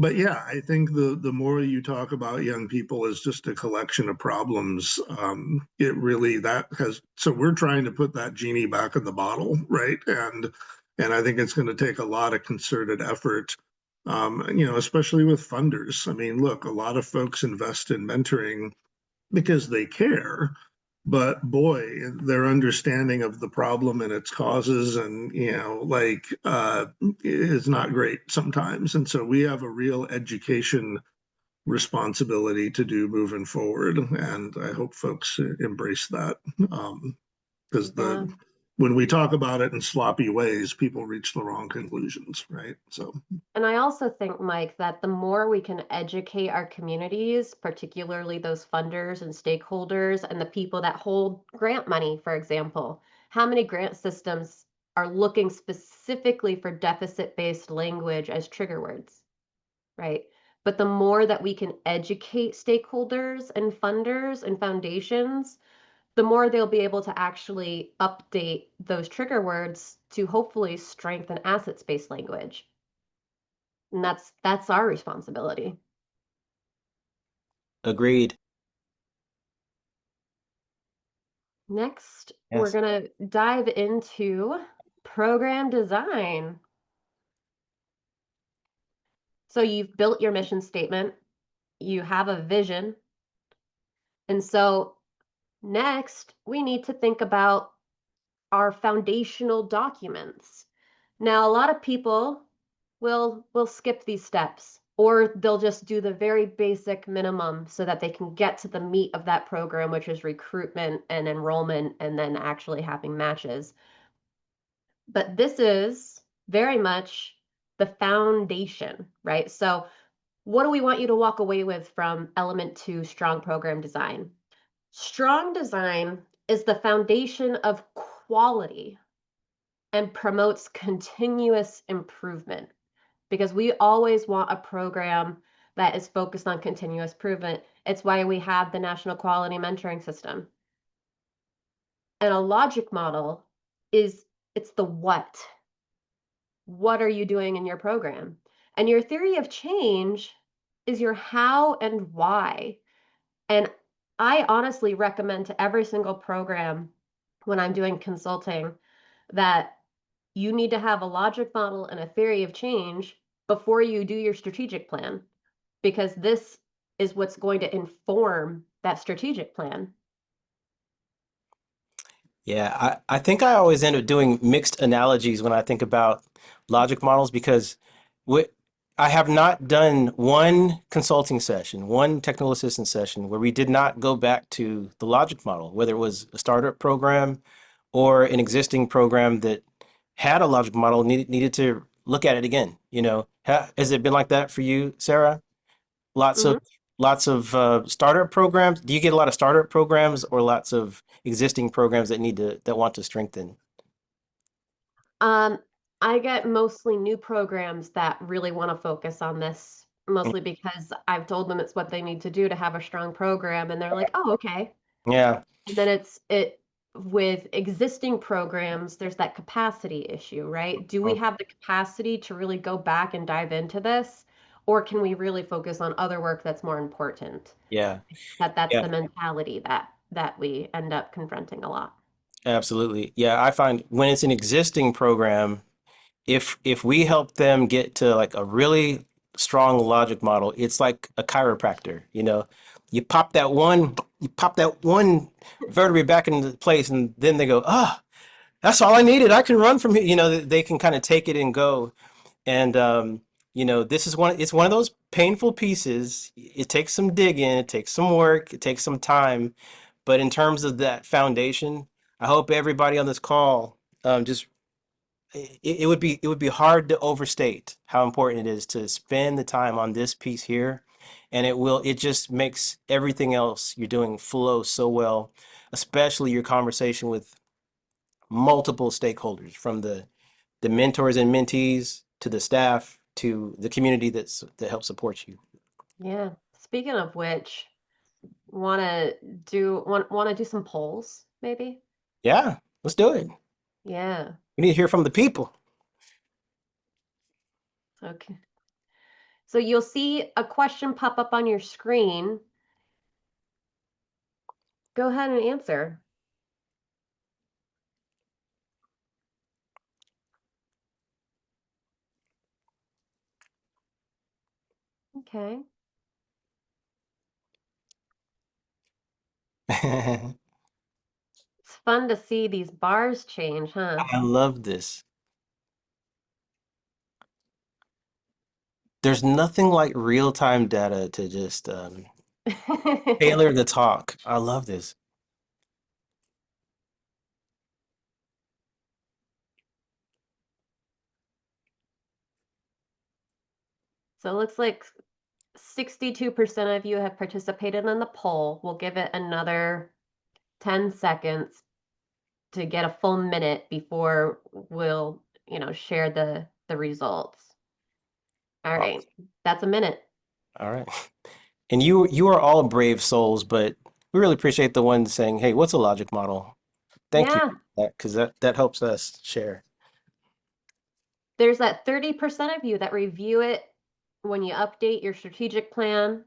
Speaker 4: But yeah, I think the more you talk about young people as just a collection of problems, it really that has. So we're trying to put that genie back in the bottle, right? And I think it's going to take a lot of concerted effort, especially with funders. I mean, look, a lot of folks invest in mentoring because they care, but boy, their understanding of the problem and its causes and is not great sometimes. And so we have a real education responsibility to do moving forward, and I hope folks embrace that. Because
Speaker 2: Yeah.
Speaker 4: when we talk about it in sloppy ways, people reach the wrong conclusions, right? So
Speaker 2: And I also think, Mike, that the more we can educate our communities, particularly those funders and stakeholders and the people that hold grant money, for example, how many grant systems are looking specifically for deficit-based language as trigger words, right? But the more that we can educate stakeholders and funders and foundations, the more they'll be able to actually update those trigger words to hopefully strengthen assets-based language. And that's our responsibility.
Speaker 3: Agreed.
Speaker 2: Next, we're
Speaker 3: Yes.
Speaker 2: going to dive into program design. So you've built your mission statement, you have a vision. And so next, we need to think about our foundational documents. Now, a lot of people will skip these steps or they'll just do the very basic minimum so that they can get to the meat of that program, which is recruitment and enrollment and then actually having matches. But this is very much the foundation, right? So what do we want you to walk away with from element 2 strong program design? Strong design is the foundation of quality and promotes continuous improvement because we always want a program that is focused on continuous improvement. It's why we have the National Quality Mentoring System. And a logic model is it's the what. What are you doing in your program? And your theory of change is your how and why. And I honestly recommend to every single program when I'm doing consulting that you need to have a logic model and a theory of change before you do your strategic plan, because this is what's going to inform that strategic plan.
Speaker 3: Yeah, I think I always end up doing mixed analogies when I think about logic models because what I have not done one consulting session, one technical assistance session where we did not go back to the logic model, whether it was a startup program or an existing program that had a logic model needed to look at it again. Has it been like that for you, Sarah? Lots of
Speaker 2: Mhm.
Speaker 3: startup programs. Do you get a lot of startup programs or lots of existing programs that want to strengthen?
Speaker 2: Um, I get mostly new programs that really want to focus on this, mostly because I've told them it's what they need to do to have a strong program, and they're like, "Oh, okay."
Speaker 3: Yeah,
Speaker 2: And then it with existing programs, there's that capacity issue, right? Do we have the capacity to really go back and dive into this, or can we really focus on other work that's more important?
Speaker 3: yeah,
Speaker 2: That's
Speaker 3: yeah,
Speaker 2: the mentality that we end up confronting a lot.
Speaker 3: absolutely. Yeah, I find when it's an existing program, if we help them get to like a really strong logic model, it's like a chiropractor, you pop that one vertebrae back into place and then they go, ah, that's all I needed. I can run from here. They can kind of take it and go. And this is it's one of those painful pieces. It takes some digging, it takes some work, it takes some time. But in terms of that foundation, I hope everybody on this call just it would be hard to overstate how important it is to spend the time on this piece here. And it just makes everything else you're doing flow so well, especially your conversation with multiple stakeholders from the mentors and mentees to the staff to the community that helps support you.
Speaker 2: Yeah. Speaking of which, Want to do some polls, maybe?
Speaker 3: Yeah, let's do it.
Speaker 2: Yeah.
Speaker 3: We need to hear from the people.
Speaker 2: Okay. So you'll see a question pop up on your screen. Go ahead and answer. Okay.
Speaker 3: I
Speaker 2: It's fun to see these bars change, huh?
Speaker 3: love this. There's nothing like real-time data to just tailor the talk. I love this.
Speaker 2: So it looks like 62% of you have participated in the poll. We'll give it another 10 seconds to get a full minute before we'll, share the results. All right.
Speaker 3: Awesome.
Speaker 2: That's a minute.
Speaker 3: All right. And you are all brave souls, but we really appreciate the ones saying, "Hey, what's a logic model?" Thank you
Speaker 2: Yeah.
Speaker 3: for that, because that helps us share.
Speaker 2: There's that 30% of you that review it when you update your strategic plan.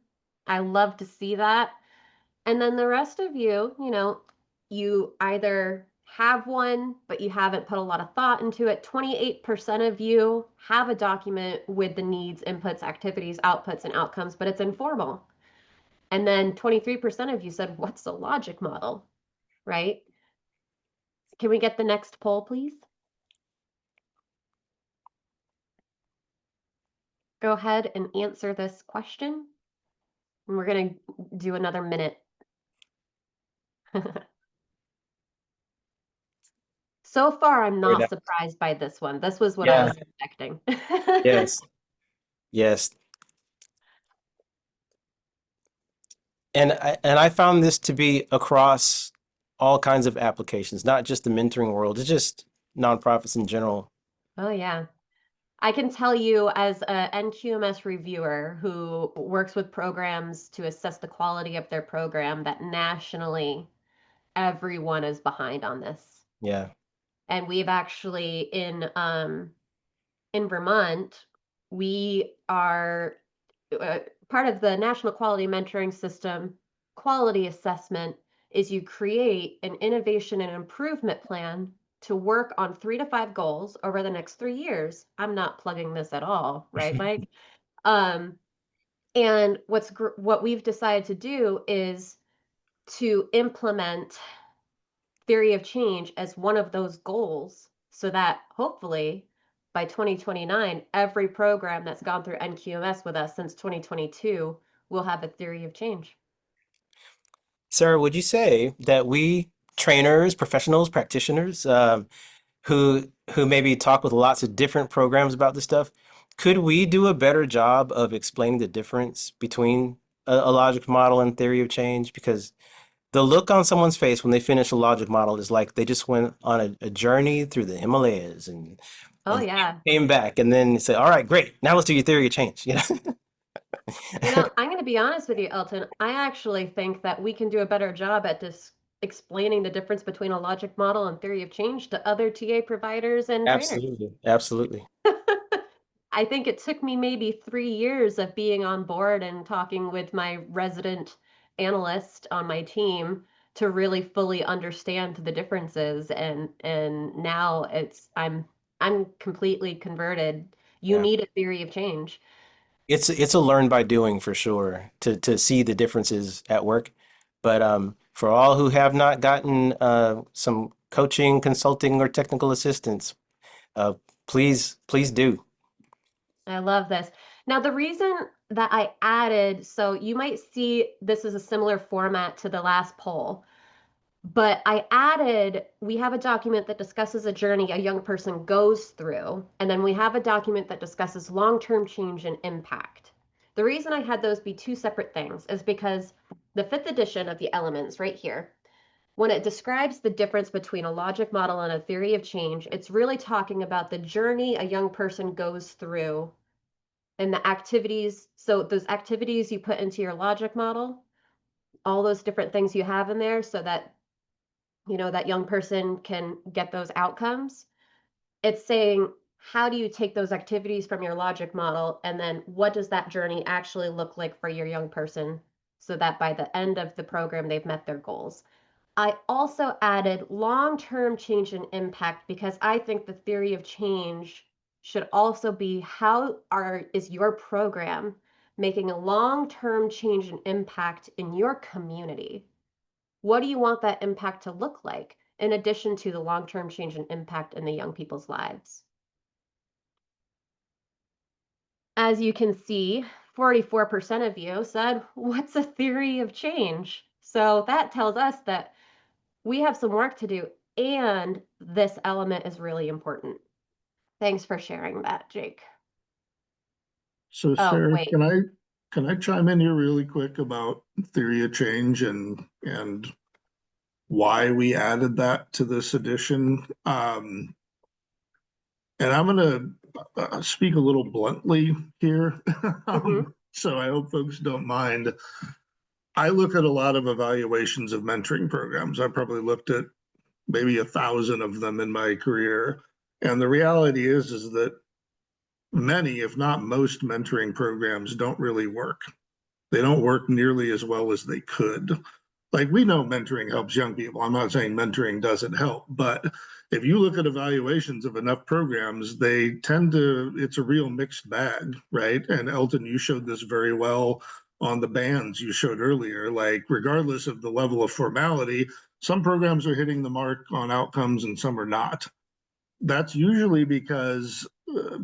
Speaker 2: I love to see that. And then the rest of you, you either have one, but you haven't put a lot of thought into it. 28% of you have a document with the needs, inputs, activities, outputs, and outcomes, but it's informal. And then 23% of you said, what's the logic model? Right? Can we get the next poll, please? Go ahead and answer this question. And we're going to do another minute. So far, I'm
Speaker 3: Very
Speaker 2: not
Speaker 3: nice.
Speaker 2: surprised by this one. This was what I
Speaker 3: Yeah.
Speaker 2: was expecting.
Speaker 3: Yes. Yes. And I found this to be across all kinds of applications, not just the mentoring world. It's just nonprofits in general.
Speaker 2: Oh, yeah. I can tell you as a NQMS reviewer who works with programs to assess the quality of their program that nationally everyone is behind on this.
Speaker 3: Yeah.
Speaker 2: And we've actually in Vermont, we are part of the National Quality Mentoring System. Quality assessment is you create an innovation and improvement plan to work on 3 to 5 goals over the next 3 years. I'm not plugging this at all, right, Mike? Um, and what we've decided to do is to implement theory of change as one of those goals so that hopefully by 2029, every program that's gone through NQMS with us since 2022 will have a theory of change.
Speaker 3: Sarah, would you say that we trainers, professionals, practitioners, who maybe talk with lots of different programs about this stuff, could we do a better job of explaining the difference between a logic model and theory of change? Because the look on someone's face when they finish a logic model is like they just went on a journey through the Himalayas
Speaker 2: Oh,
Speaker 3: and
Speaker 2: yeah.
Speaker 3: came back and then say, all right, great. Now let's do your theory of change. You know?
Speaker 2: I'm going to be honest with you, Elton. I actually think that we can do a better job at this explaining the difference between a logic model and theory of change to other TA providers and trainers.
Speaker 3: Absolutely. Absolutely.
Speaker 2: I think it took me maybe 3 years of being on board and talking with my resident analyst on my team to really fully understand the differences. And now I'm completely converted. You
Speaker 3: Yeah.
Speaker 2: need a theory of change.
Speaker 3: It's a learn by doing for sure to see the differences at work. But for all who have not gotten some coaching, consulting, or technical assistance, uh, please do.
Speaker 2: I love this. Now, the reason that I added, so you might see this is a similar format to the last poll. But we have a document that discusses a journey a young person goes through, and then we have a document that discusses long-term change and impact. The reason I had those be two separate things is because the fifth edition of the Elements right here, when it describes the difference between a logic model and a theory of change, it's really talking about the journey a young person goes through and the activities. So those activities you put into your logic model all those different things you have in there so that, that young person can get those outcomes. It's saying, how do you take those activities from your logic model, and then what does that journey actually look like for your young person so that by the end of the program, they've met their goals. I also added long-term change and impact because I think the theory of change should also be is your program making a long-term change and impact in your community? What do you want that impact to look like in addition to the long-term change and impact in the young people's lives? As you can see, 44% of you said, what's a theory of change? So that tells us that we have some work to do, and this element is really important. Thanks for sharing that, Jake.
Speaker 4: So
Speaker 2: Oh,
Speaker 4: Sarah,
Speaker 2: wait.
Speaker 4: can I chime in here really quick about theory of change and why we added that to this edition? And I'm going to speak a little bluntly here.
Speaker 2: Mm-hmm.
Speaker 4: So I hope folks don't mind. I look at a lot of evaluations of mentoring programs. I probably looked at maybe 1,000 of them in my career. And the reality is that many, if not most, mentoring programs don't really work. They don't work nearly as well as they could. Like, we know mentoring helps young people. I'm not saying mentoring doesn't help, but if you look at evaluations of enough programs, they tend to, it's a real mixed bag, right? And Elton, you showed this very well on the bands you showed earlier. Like, regardless of the level of formality, some programs are hitting the mark on outcomes and some are not. That's usually because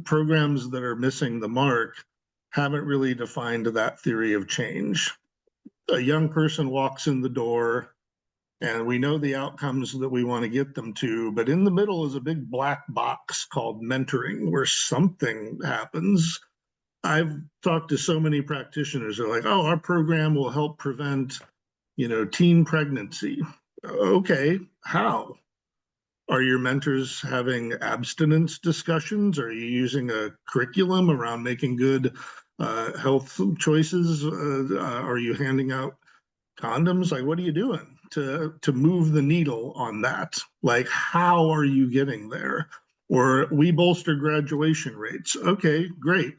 Speaker 4: programs that are missing the mark haven't really defined that theory of change. A young person walks in the door and we know the outcomes that we want to get them to, but in the middle is a big black box called mentoring where something happens. I've talked to so many practitioners who are like, oh, our program will help prevent, teen pregnancy. Okay, how? Are your mentors having abstinence discussions? Are you using a curriculum around making good health choices? Are you handing out condoms? Like, what are you doing to move the needle on that? Like, how are you getting there? Or we bolster graduation rates. Okay, great.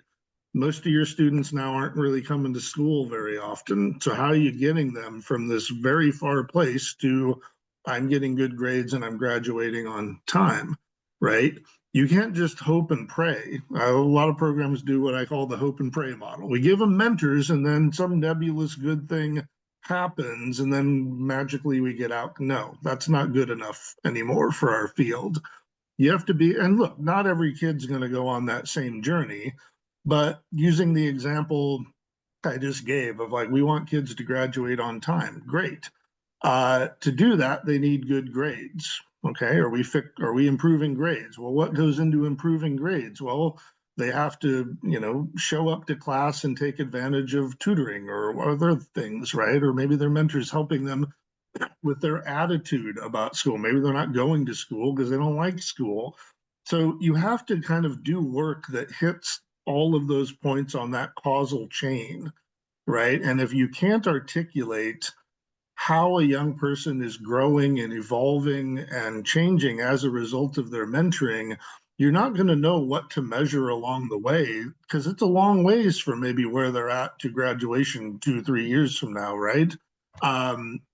Speaker 4: Most of your students now aren't really coming to school very often. So how are you getting them from this very far place to I'm getting good grades and I'm graduating on time, right? You can't just hope and pray. A lot of programs do what I call the hope and pray model. We give them mentors and then some nebulous good thing happens and then magically we get out. No, that's not good enough anymore for our field. You have to be, and look, not every kid's going to go on that same journey, but using the example I just gave of like, we want kids to graduate on time. Great. To do that, they need good grades. Okay. Are we improving grades? Well, what goes into improving grades? Well, they have to, show up to class and take advantage of tutoring or other things, right? Or maybe their mentors helping them with their attitude about school. Maybe they're not going to school because they don't like school. So you have to kind of do work that hits all of those points on that causal chain, right? And if you can't articulate how a young person is growing and evolving and changing as a result of their mentoring, you're not going to know what to measure along the way because it's a long ways from maybe where they're at to graduation 2 3 years from now, right?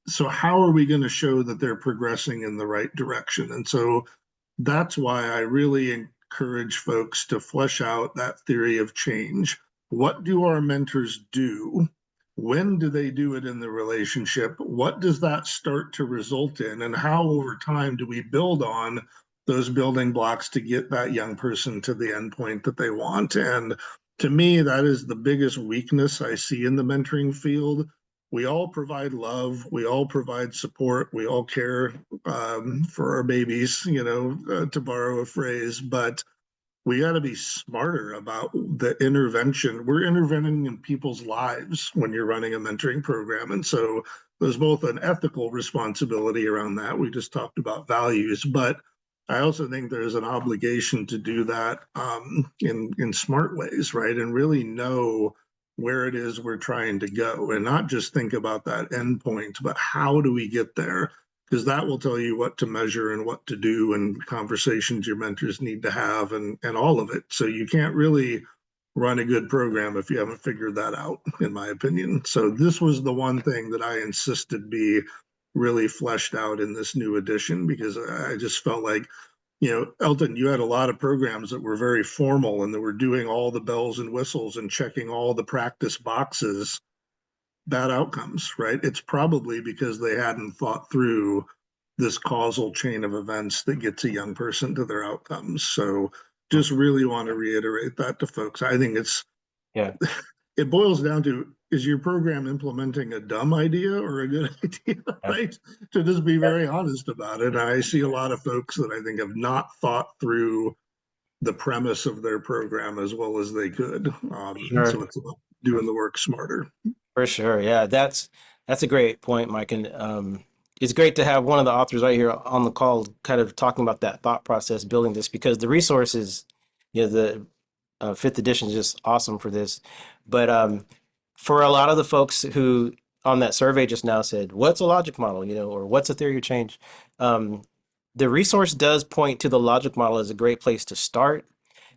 Speaker 4: So how are we going to show that they're progressing in the right direction? And so that's why I really encourage folks to flesh out that theory of change. What do our mentors do? When do they do it in the relationship? What does that start to result in? And how over time do we build on those building blocks to get that young person to the end point that they want? And to me, that is the biggest weakness I see in the mentoring field. We all provide love, we all provide support, we all care for our babies, to borrow a phrase, but we got to be smarter about the intervention. We're intervening in people's lives when you're running a mentoring program. And so there's both an ethical responsibility around that. We just talked about values, but I also think there's an obligation to do that in smart ways, right? And really know where it is we're trying to go and not just think about that endpoint, but how do we get there? Because that will tell you what to measure and what to do and conversations your mentors need to have and all of it. So you can't really run a good program if you haven't figured that out, in my opinion. So this was the one thing that I insisted be really fleshed out in this new edition because I just felt like, Elton, you had a lot of programs that were very formal and that were doing all the bells and whistles and checking all the practice boxes, bad outcomes, right? It's probably because they hadn't thought through this causal chain of events that gets a young person to their outcomes. So just really want to reiterate that to folks. I think
Speaker 3: Yeah.
Speaker 4: it boils down to, is your program implementing a dumb idea or a good idea,
Speaker 3: Yeah.
Speaker 4: right? To just be very honest about it. I see a lot of folks that I think have not thought through the premise of their program as well as they could.
Speaker 3: Sure.
Speaker 4: So it's about doing the work smarter.
Speaker 3: For sure. Yeah, that's a great point, Mike. And it's great to have one of the authors right here on the call kind of talking about that thought process, building this, because the resources, the fifth edition is just awesome for this. But for a lot of the folks who on that survey just now said, what's a logic model, or what's a theory of change? Um, the resource does point to the logic model as a great place to start,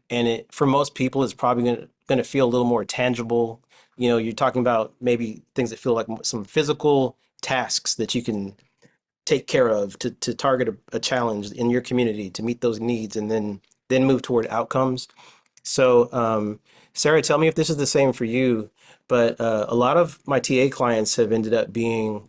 Speaker 3: and it for most people is probably going to feel a little more tangible. You're talking about maybe things that feel like some physical tasks that you can take care of to target a challenge in your community to meet those needs, and then move toward outcomes. So, Sarah, tell me if this is the same for you, but a lot of my TA clients have ended up being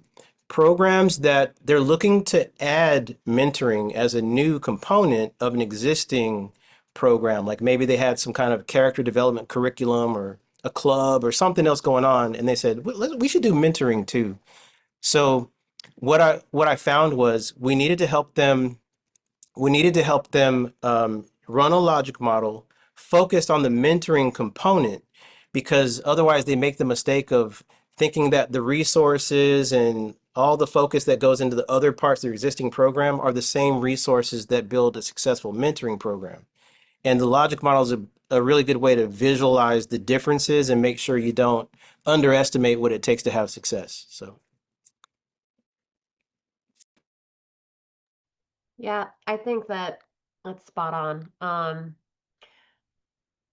Speaker 3: programs that they're looking to add mentoring as a new component of an existing program. Like maybe they had some kind of character development curriculum or a club or something else going on, and they said, we should do mentoring too. So what I found was we needed to help them run a logic model focused on the mentoring component, because otherwise they make the mistake of thinking that the resources and all the focus that goes into the other parts of the existing program are the same resources that build a successful mentoring program. And the logic model is a really good way to visualize the differences and make sure you don't underestimate what it takes to have success. So,
Speaker 2: Yeah, I think that that's spot on.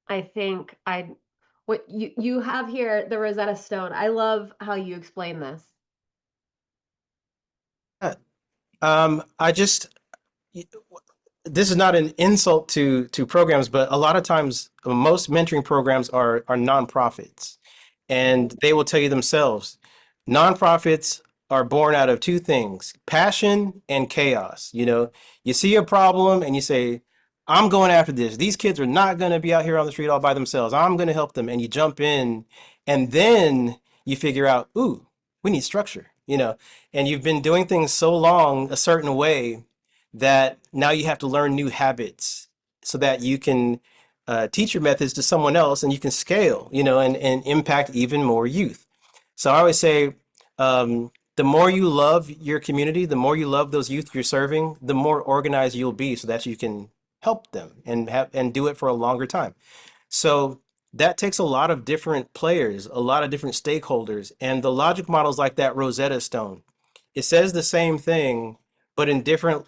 Speaker 2: I think I what you have here, the Rosetta Stone. I love how you explain this.
Speaker 3: I just this is not an insult to programs, but a lot of times most mentoring programs are nonprofits, and they will tell you themselves, nonprofits are born out of two things: passion and chaos. You see a problem and you say, I'm going after this. These kids are not going to be out here on the street all by themselves. I'm going to help them. And you jump in, and then you figure out, ooh, we need structure, and you've been doing things so long a certain way that now you have to learn new habits so that you can teach your methods to someone else, and you can scale, and impact even more youth. So I always say, the more you love your community, the more you love those youth you're serving, the more organized you'll be so that you can help them and do it for a longer time. So that takes a lot of different players, a lot of different stakeholders, and the logic models like that Rosetta Stone. It says the same thing, but in different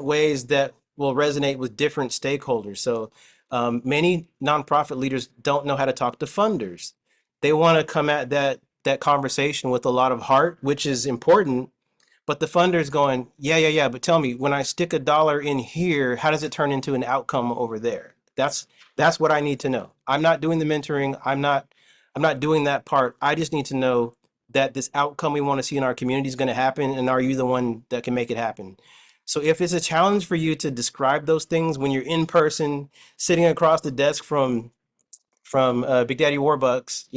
Speaker 3: ways that will resonate with different stakeholders. So many nonprofit leaders don't know how to talk to funders. They want to come at that conversation with a lot of heart, which is important, but the funder's going, yeah, yeah, yeah. But tell me, when I stick $1 in here, how does it turn into an outcome over there? That's what I need to know. I'm not doing the mentoring. I'm not doing that part. I just need to know that this outcome we want to see in our community is going to happen, and are you the one that can make it happen? So if it's a challenge for you to describe those things when you're in person, sitting across the desk from Big Daddy Warbucks,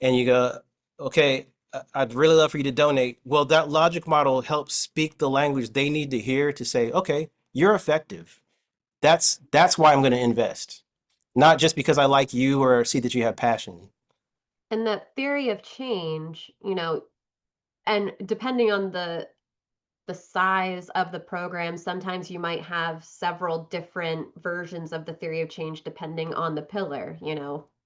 Speaker 3: and you go, okay, I'd really love for you to donate. Well, that logic model helps speak the language they need to hear to say, okay, you're effective. That's why I'm going to invest, not just because I like you or see that you have passion.
Speaker 2: And that theory of change, and depending on the size of the program, sometimes you might have several different versions of the theory of change depending on the pillar.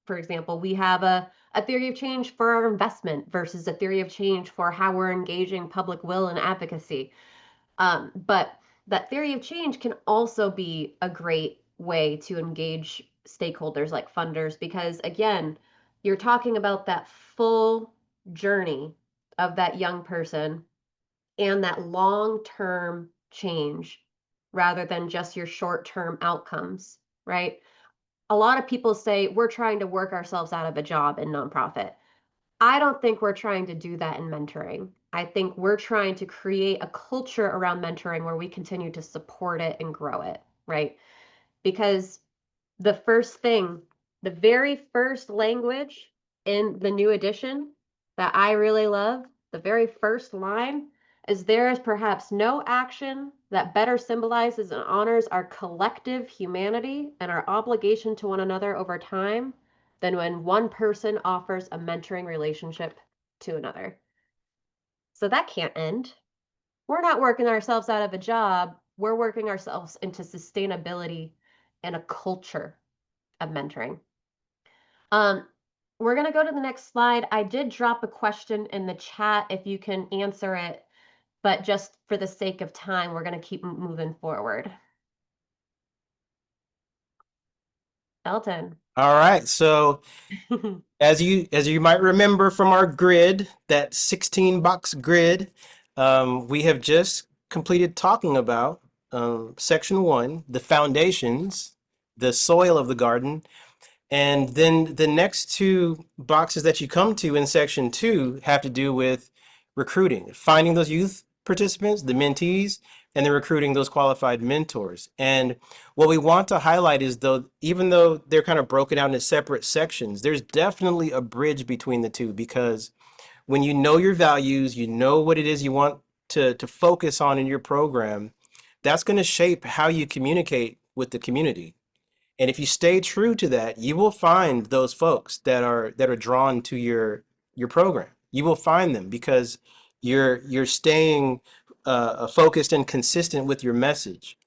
Speaker 2: for example, we have a theory of change for our investment versus a theory of change for how we're engaging public will and advocacy. But that theory of change can also be a great way to engage stakeholders like funders, because again, you're talking about that full journey of that young person and that long-term change rather than just your short-term outcomes, right? A lot of people say we're trying to work ourselves out of a job in nonprofit. I don't think we're trying to do that in mentoring. I think we're trying to create a culture around mentoring where we continue to support it and grow it, right? Because the first thing, the very first language in the new edition that I really love, the very first line is, there is perhaps no action that better symbolizes and honors our collective humanity and our obligation to one another over time than when one person offers a mentoring relationship to another. So that can't end. We're not working ourselves out of a job. We're working ourselves into sustainability and a culture of mentoring. Um, we're going to go to the next slide. I did drop a question in the chat if you can answer it, but just for the sake of time, we're going to keep moving forward. Elton.
Speaker 3: All right. So as you might remember from our grid, that 16 box grid, we have just completed talking about section 1, the foundations, the soil of the garden. And then the next two boxes that you come to in section 2 have to do with recruiting, finding those youth participants, the mentees, and then recruiting those qualified mentors. And what we want to highlight is, though, even though they're kind of broken out into separate sections, there's definitely a bridge between the two, because when you know your values, you know what it is you want to focus on in your program, that's going to shape how you communicate with the community. And if you stay true to that, you will find those folks that are drawn to your program. You will find them because you're staying focused and consistent with your message,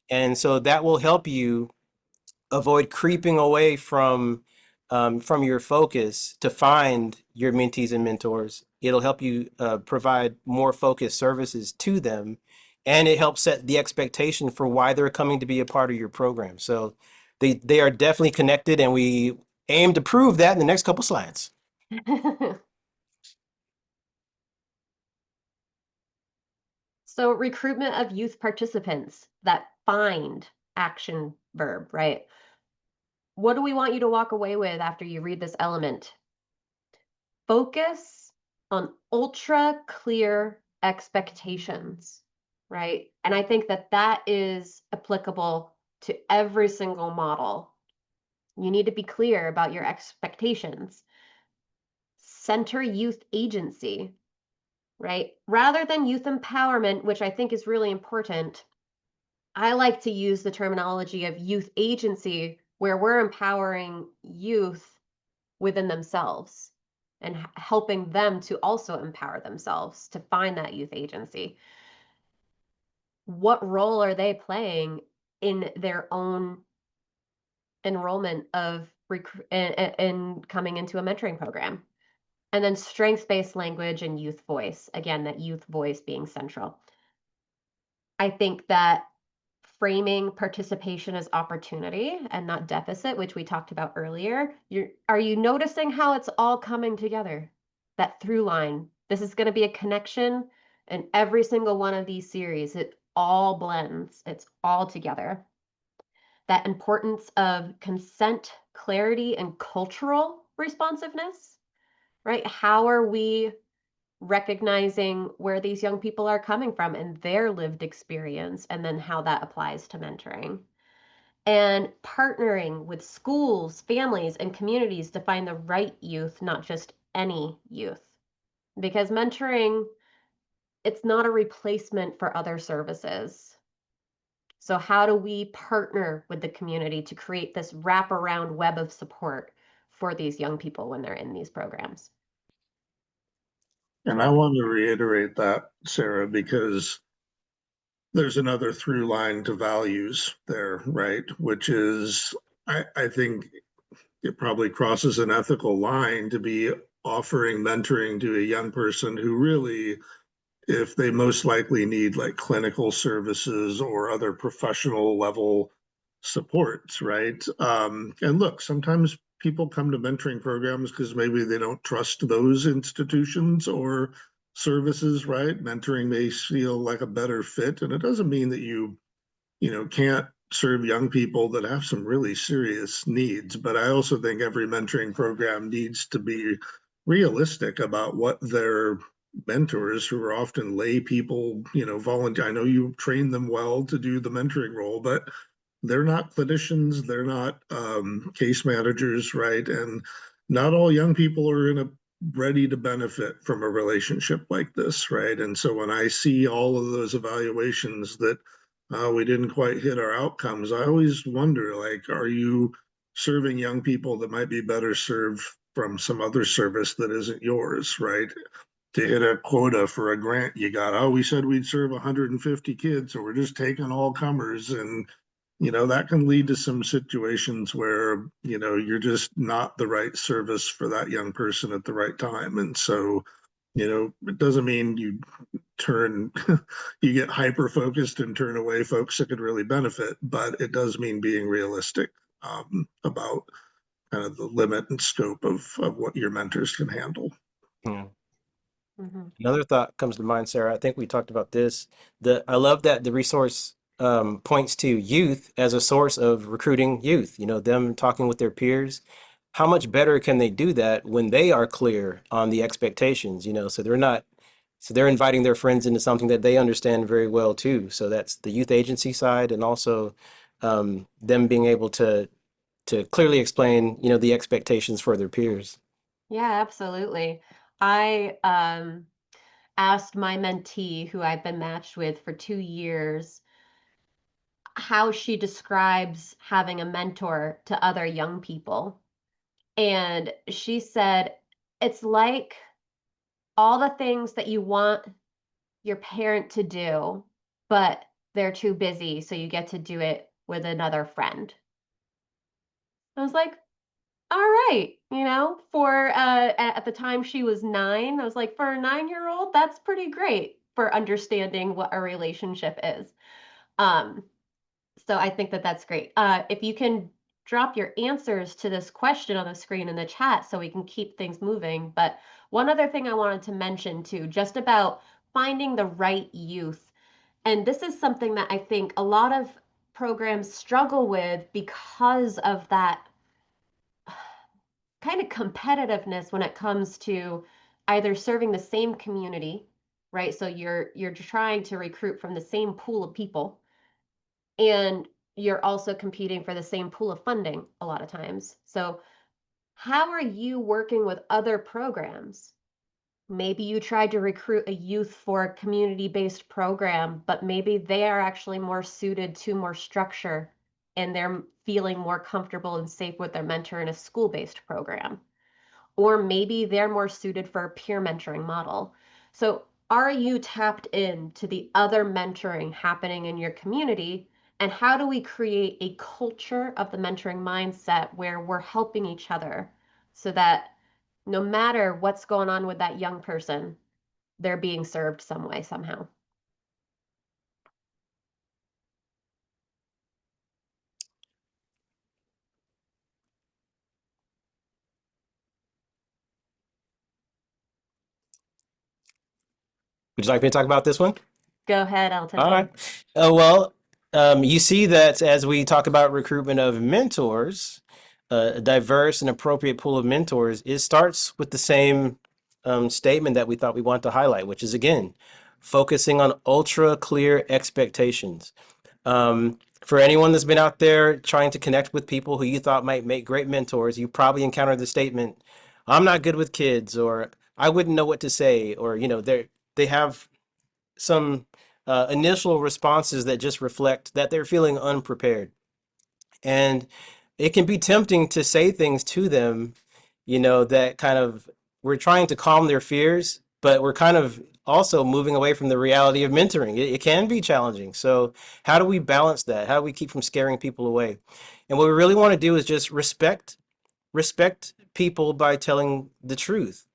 Speaker 3: and so that will help you avoid creeping away from your focus to find your mentees and mentors. It'll help you provide more focused services to them, and it helps set the expectation for why they're coming to be a part of your program. So they are definitely connected, and we aim to prove that in the next couple slides.
Speaker 2: So recruitment of youth participants, that find action verb, right? What do we want you to walk away with after you read this element? Focus on ultra clear expectations, right? And I think that that is applicable to every single model. You need to be clear about your expectations. Center youth agency, right? Rather than youth empowerment, which I think is really important, I like to use the terminology of youth agency, where we're empowering youth within themselves and helping them to also empower themselves to find that youth agency. What role are they playing in their own enrollment of in coming into a mentoring program? And then strengths-based language and youth voice. Again, that youth voice being central. I think that framing participation as opportunity and not deficit, which we talked about earlier. Are you noticing how it's all coming together? That through line. This is going to be a connection in every single one of these series. It all blends. It's all together. That importance of consent, clarity, and cultural responsiveness, right? How are we recognizing where these young people are coming from and their lived experience, and then how that applies to mentoring? And partnering with schools, families, and communities to find the right youth, not just any youth. Because mentoring, it's not a replacement for other services. So how do we partner with the community to create this wraparound web of support for these young people when they're in these programs?
Speaker 4: And I want to reiterate that, Sarah, because there's another through line to values there, right? Which is, I think it probably crosses an ethical line to be offering mentoring to a young person who really, if they most likely need like clinical services or other professional level supports, right? And look, sometimes people come to mentoring programs because maybe they don't trust those institutions or services, right? Mentoring may feel like a better fit, and it doesn't mean that you can't serve young people that have some really serious needs. But I also think every mentoring program needs to be realistic about what their mentors, who are often lay people, volunteer. I know you train them well to do the mentoring role, but they're not clinicians, they're not case managers, right? And not all young people are in a ready to benefit from a relationship like this, right? And so when I see all of those evaluations that we didn't quite hit our outcomes, I always wonder, like, are you serving young people that might be better served from some other service that isn't yours, right? To hit a quota for a grant you got. Oh, we said we'd serve 150 kids, so we're just taking all comers. And, that can lead to some situations where, you're just not the right service for that young person at the right time. And so, it doesn't mean you turn, you get hyper focused and turn away folks that could really benefit, but it does mean being realistic about kind of the limit and scope of what your mentors can handle.
Speaker 3: Yeah.
Speaker 2: Mhm.
Speaker 3: Another thought comes to mind, Sarah. I think we talked about this. I love that the resource points to youth as a source of recruiting youth, them talking with their peers. How much better can they do that when they are clear on the expectations, so they're inviting their friends into something that they understand very well too. So that's the youth agency side, and also them being able to clearly explain, the expectations for their peers.
Speaker 2: Yeah, absolutely. I asked my mentee, who I've been matched with for 2 years, how she describes having a mentor to other young people. And she said, it's like all the things that you want your parent to do, but they're too busy, so you get to do it with another friend. I was like, all right, for at the time she was 9, I was like, for a 9-year-old, that's pretty great for understanding what a relationship is. Um, so I think that that's great. If you can drop your answers to this question on the screen in the chat so we can keep things moving. But one other thing I wanted to mention too, just about finding the right youth. And this is something that I think a lot of programs struggle with because of that kind of competitiveness when it comes to either serving the same community, right? So you're trying to recruit from the same pool of people, and you're also competing for the same pool of funding a lot of times. So how are you working with other programs? Maybe you tried to recruit a youth for a community-based program, but maybe they are actually more suited to more structure and they're feeling more comfortable and safe with their mentor in a school-based program. Or maybe they're more suited for a peer mentoring model. So are you tapped into the other mentoring happening in your community? And how do we create a culture of the mentoring mindset where we're helping each other so that no matter what's going on with that young person, they're being served some way, somehow?
Speaker 3: Would you like me to talk about this one?
Speaker 2: Go ahead,
Speaker 3: All
Speaker 2: Elton.
Speaker 3: right. Well, you see that as we talk about recruitment of mentors, a diverse and appropriate pool of mentors, it starts with the same statement that we thought we want to highlight, which is again, focusing on ultra clear expectations. For anyone that's been out there trying to connect with people who you thought might make great mentors, you probably encountered the statement, "I'm not good with kids," or "I wouldn't know what to say," or they have some initial responses that just reflect that they're feeling unprepared. And it can be tempting to say things to them, that kind of we're trying to calm their fears, but we're kind of also moving away from the reality of mentoring. It can be challenging. So, how do we balance that? How do we keep from scaring people away? And what we really want to do is just respect respect people by telling the truth.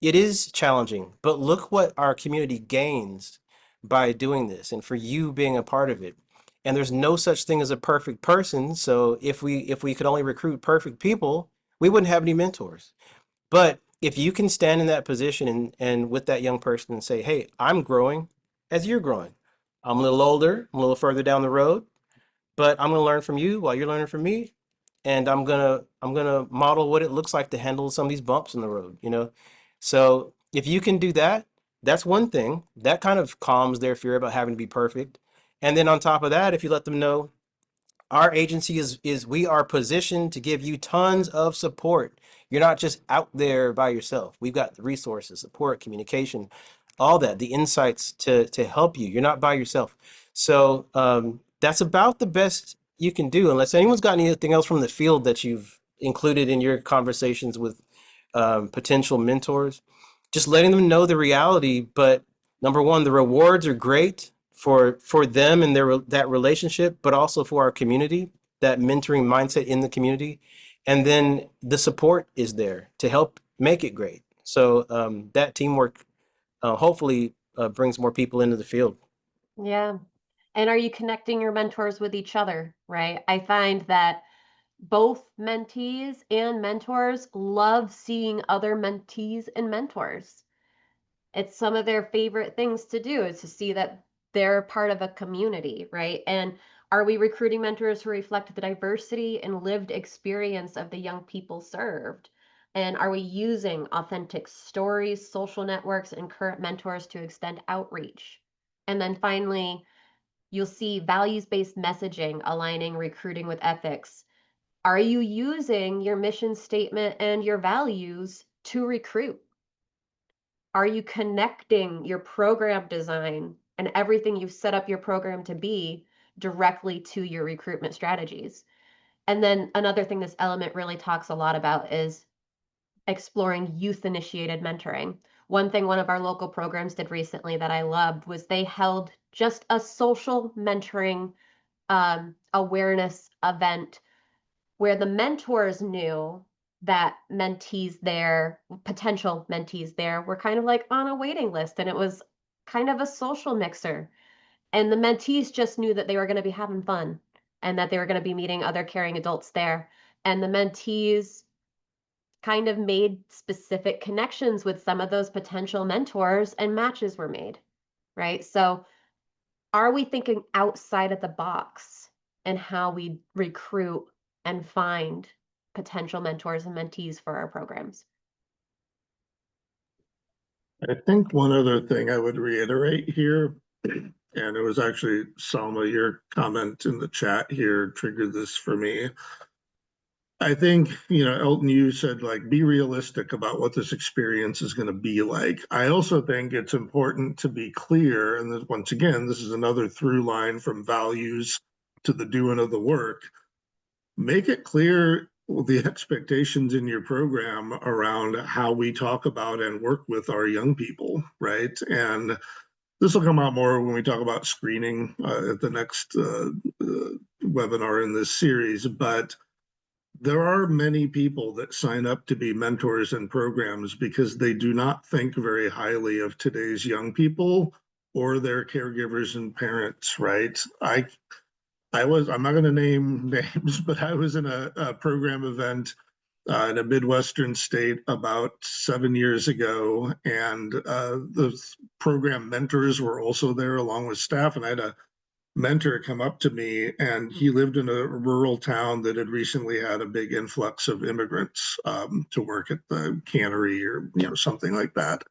Speaker 3: It is challenging, but look what our community gains by doing this and for you being a part of it. And there's no such thing as a perfect person. So if we could only recruit perfect people, we wouldn't have any mentors. But if you can stand in that position and with that young person and say, hey, I'm growing as you're growing. I'm a little older, I'm a little further down the road, but I'm going to learn from you while you're learning from me, and I'm gonna model what it looks like to handle some of these bumps in the road, you know. So if you can do that, that's one thing that kind of calms their fear about having to be perfect. And then on top of that, if you let them know our agency is we are positioned to give you tons of support. You're not just out there by yourself. We've got the resources, support, communication, all that, the insights to help you. You're not by yourself. So that's about the best you can do, unless anyone's got anything else from the field that you've included in your conversations with potential mentors. Just letting them know the reality. But number one, the rewards are great for them and their that relationship, but also for our community, that mentoring mindset in the community, and then the support is there to help make it great. So that teamwork hopefully brings more people into the field.
Speaker 2: Yeah. And are you connecting your mentors with each other, right? I find that both mentees and mentors love seeing other mentees and mentors. It's some of their favorite things to do is to see that they're part of a community, right? And are we recruiting mentors who reflect the diversity and lived experience of the young people served? And are we using authentic stories, social networks, and current mentors to extend outreach? And then finally, you'll see values-based messaging aligning recruiting with ethics. Are you using your mission statement and your values to recruit? Are you connecting your program design and everything you've set up your program to be directly to your recruitment strategies? And then another thing this element really talks a lot about is exploring youth initiated mentoring. One thing one of our local programs did recently that I loved was they held just a social mentoring awareness event where the mentors knew that mentees there, potential mentees there, were kind of like on a waiting list. And it was kind of a social mixer. And the mentees just knew that they were going to be having fun and that they were going to be meeting other caring adults there. And the mentees kind of made specific connections with some of those potential mentors and matches were made, right? So are we thinking outside of the box in how we recruit and find potential mentors and mentees for our programs?
Speaker 4: I think one other thing I would reiterate here, and it was actually Salma, your comment in the chat here triggered this for me. I think, Elton, you said like be realistic about what this experience is going to be like. I also think it's important to be clear, and once again, this is another through line from values to the doing of the work. Make it clear the expectations in your program around how we talk about and work with our young people, right? And this will come out more when we talk about screening at the next webinar in this series, but there are many people that sign up to be mentors in programs because they do not think very highly of today's young people or their caregivers and parents, right? I'm not going to name names, but I was in a program event in a Midwestern state about 7 years ago, and the program mentors were also there along with staff, and I had a mentor come up to me, and he lived in a rural town that had recently had a big influx of immigrants to work at the cannery or something like that.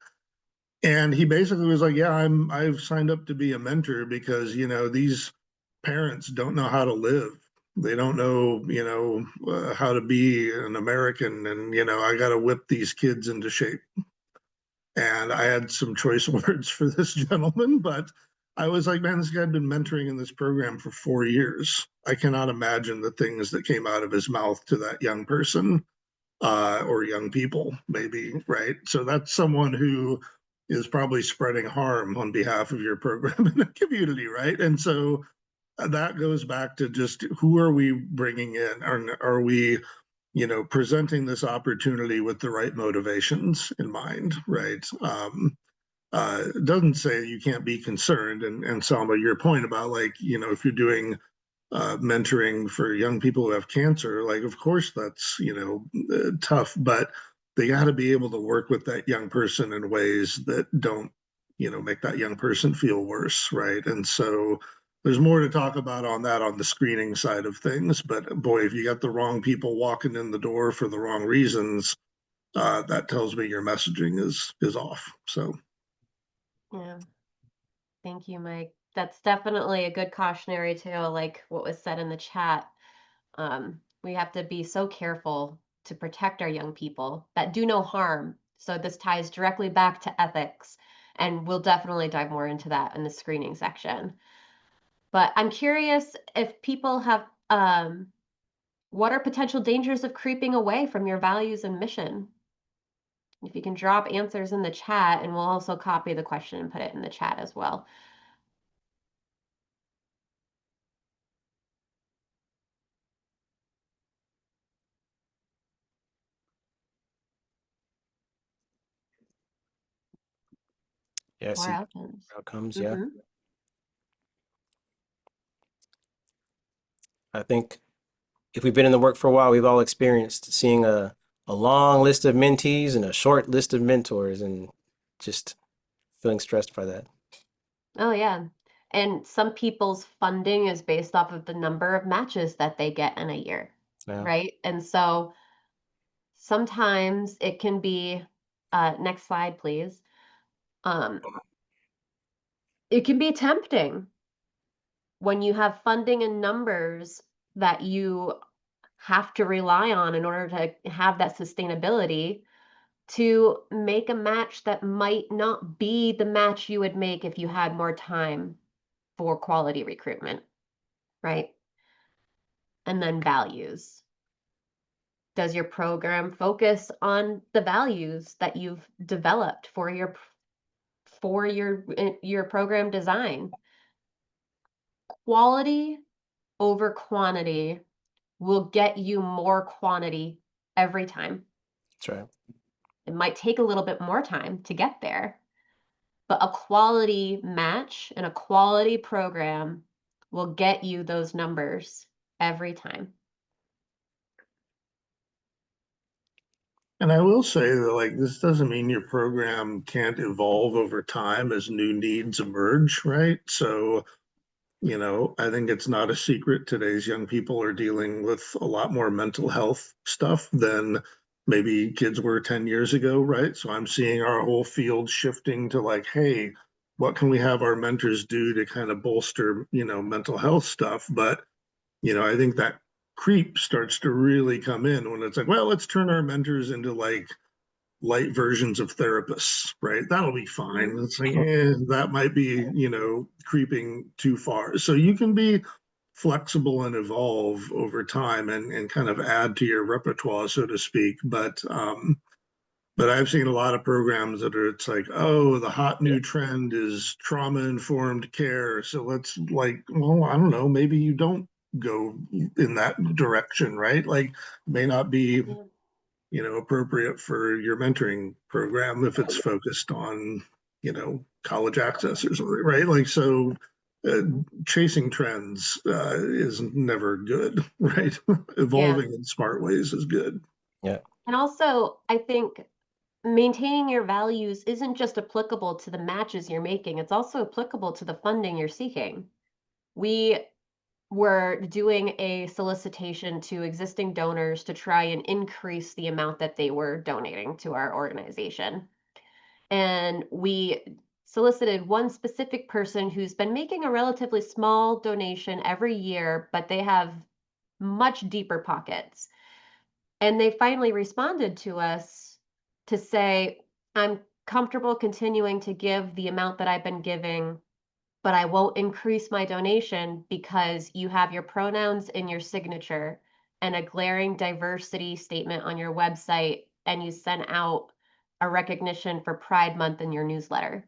Speaker 4: And he basically was like, "Yeah, I've signed up to be a mentor because these parents don't know how to live. They don't know how to be an American, and I got to whip these kids into shape." And I had some choice words for this gentleman, but I was like, man, this guy had been mentoring in this program for 4 years. I cannot imagine the things that came out of his mouth to that young person or young people, maybe, right? So that's someone who is probably spreading harm on behalf of your program in the community, right? And so that goes back to just who are we bringing in? Are we presenting this opportunity with the right motivations in mind, right? It doesn't say you can't be concerned. And Salma, your point about like, if you're doing mentoring for young people who have cancer, like, of course, that's, tough, but they got to be able to work with that young person in ways that don't, make that young person feel worse, right? And so there's more to talk about on that on the screening side of things. But boy, if you got the wrong people walking in the door for the wrong reasons, that tells me your messaging is off. So
Speaker 2: Yeah. Thank you, Mike. That's definitely a good cautionary tale, like what was said in the chat. We have to be so careful to protect our young people that do no harm. So this ties directly back to ethics, and we'll definitely dive more into that in the screening section. But I'm curious if people have, what are potential dangers of creeping away from your values and mission? If you can drop answers in the chat, and we'll also copy the question and put it in the chat as well.
Speaker 3: Yeah, I
Speaker 2: Poor
Speaker 3: see
Speaker 2: outcomes.
Speaker 3: outcomes. Yeah,
Speaker 2: Mm-hmm.
Speaker 3: I think if we've been in the work for a while, we've all experienced seeing a long list of mentees and a short list of mentors, and just feeling stressed by that.
Speaker 2: Oh, yeah. And some people's funding is based off of the number of matches that they get in a year,
Speaker 3: Yeah,
Speaker 2: right? And so sometimes it can be, next slide, please. Um, it can be tempting when you have funding and numbers that you have to rely on in order to have that sustainability to make a match that might not be the match you would make if you had more time for quality recruitment, right? And then values. Does your program focus on the values that you've developed for your program design? Quality over quantity will get you more quantity every time.
Speaker 3: that's right.
Speaker 2: It might take a little bit more time to get there, but a quality match and a quality program will get you those numbers every time.
Speaker 4: and I will say that like this doesn't mean your program can't evolve over time as new needs emerge, right? So, I think it's not a secret today's young people are dealing with a lot more mental health stuff than maybe kids were 10 years ago, right? So I'm seeing our whole field shifting to like, hey, what can we have our mentors do to kind of bolster, mental health stuff? But, I think that creep starts to really come in when it's like, well, let's turn our mentors into like light versions of therapists, right? That'll be fine.
Speaker 2: Mhm.
Speaker 4: It's like, that might be, creeping too far. So you can be flexible and evolve over time and kind of add to your repertoire, so to speak. But I've seen a lot of programs that are, it's like, oh, the hot new trend is trauma informed care. So let's like, well, I don't know, maybe you don't go in that direction, right? Like, may not be
Speaker 2: Yeah.
Speaker 4: appropriate for your mentoring program if it's focused on, college access or something, right? Like, so uh, chasing trends is never good, right?
Speaker 2: Yeah.
Speaker 4: Evolving in smart ways is good.
Speaker 3: Yeah,
Speaker 2: And also, I think maintaining your values isn't just applicable to the matches you're making, it's also applicable to the funding you're seeking. We were doing a solicitation to existing donors to try and increase the amount that they were donating to our organization. And we solicited one specific person who's been making a relatively small donation every year, but they have much deeper pockets. And they finally responded to us to say, I'm comfortable continuing to give the amount that I've been giving, but I won't increase my donation because you have your pronouns in your signature and a glaring diversity statement on your website, and you sent out a recognition for Pride Month in your newsletter.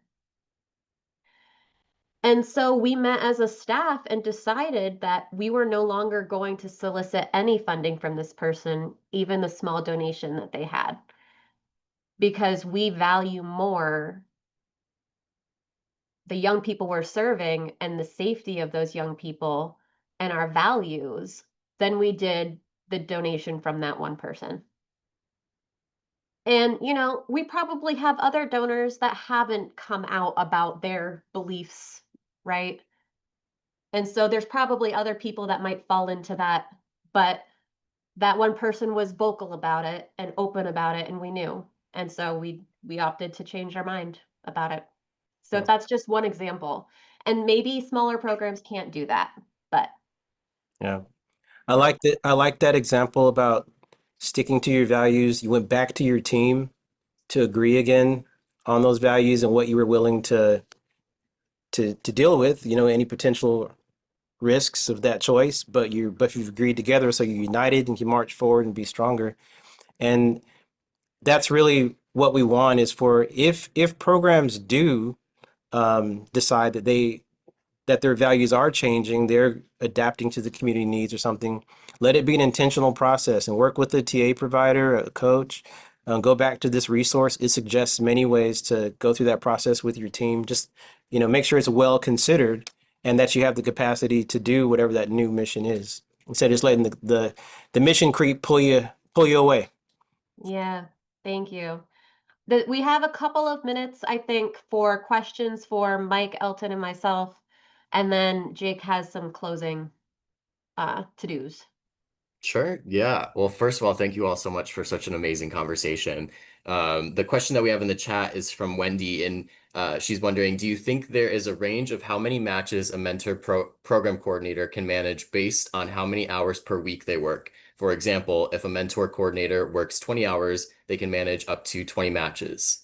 Speaker 2: And so we met as a staff and decided that we were no longer going to solicit any funding from this person, even the small donation that they had, because we value more the young people we're serving and the safety of those young people and our values than we did the donation from that one person. And, we probably have other donors that haven't come out about their beliefs, right? And so there's probably other people that might fall into that, but that one person was vocal about it and open about it, and we knew. And so we opted to change our mind about it. So
Speaker 3: Yeah.
Speaker 2: that's just one example. And maybe smaller programs can't do that, but
Speaker 3: Yeah. I like that example about sticking to your values. You went back to your team to agree again on those values and what you were willing to deal with, any potential risks of that choice, but you've agreed together, so you're united and you march forward and be stronger. And that's really what we want is for if programs do decide that their values are changing, they're adapting to the community needs or something, let it be an intentional process and work with a TA provider, a coach, go back to this resource. It suggests many ways to go through that process with your team. Just, make sure it's well considered and that you have the capacity to do whatever that new mission is. Instead of just letting the mission creep pull you away.
Speaker 2: yeah, thank you. We have a couple of minutes, I think, for questions for Mike, Elton, and myself, and then Jake has some closing to-dos.
Speaker 1: Sure. Yeah. Well, first of all, thank you all so much for such an amazing conversation. The question that we have in the chat is from Wendy, and she's wondering, do you think there is a range of how many matches a program coordinator can manage based on how many hours per week they work? For example, if a mentor coordinator works 20 hours, they can manage up to 20 matches.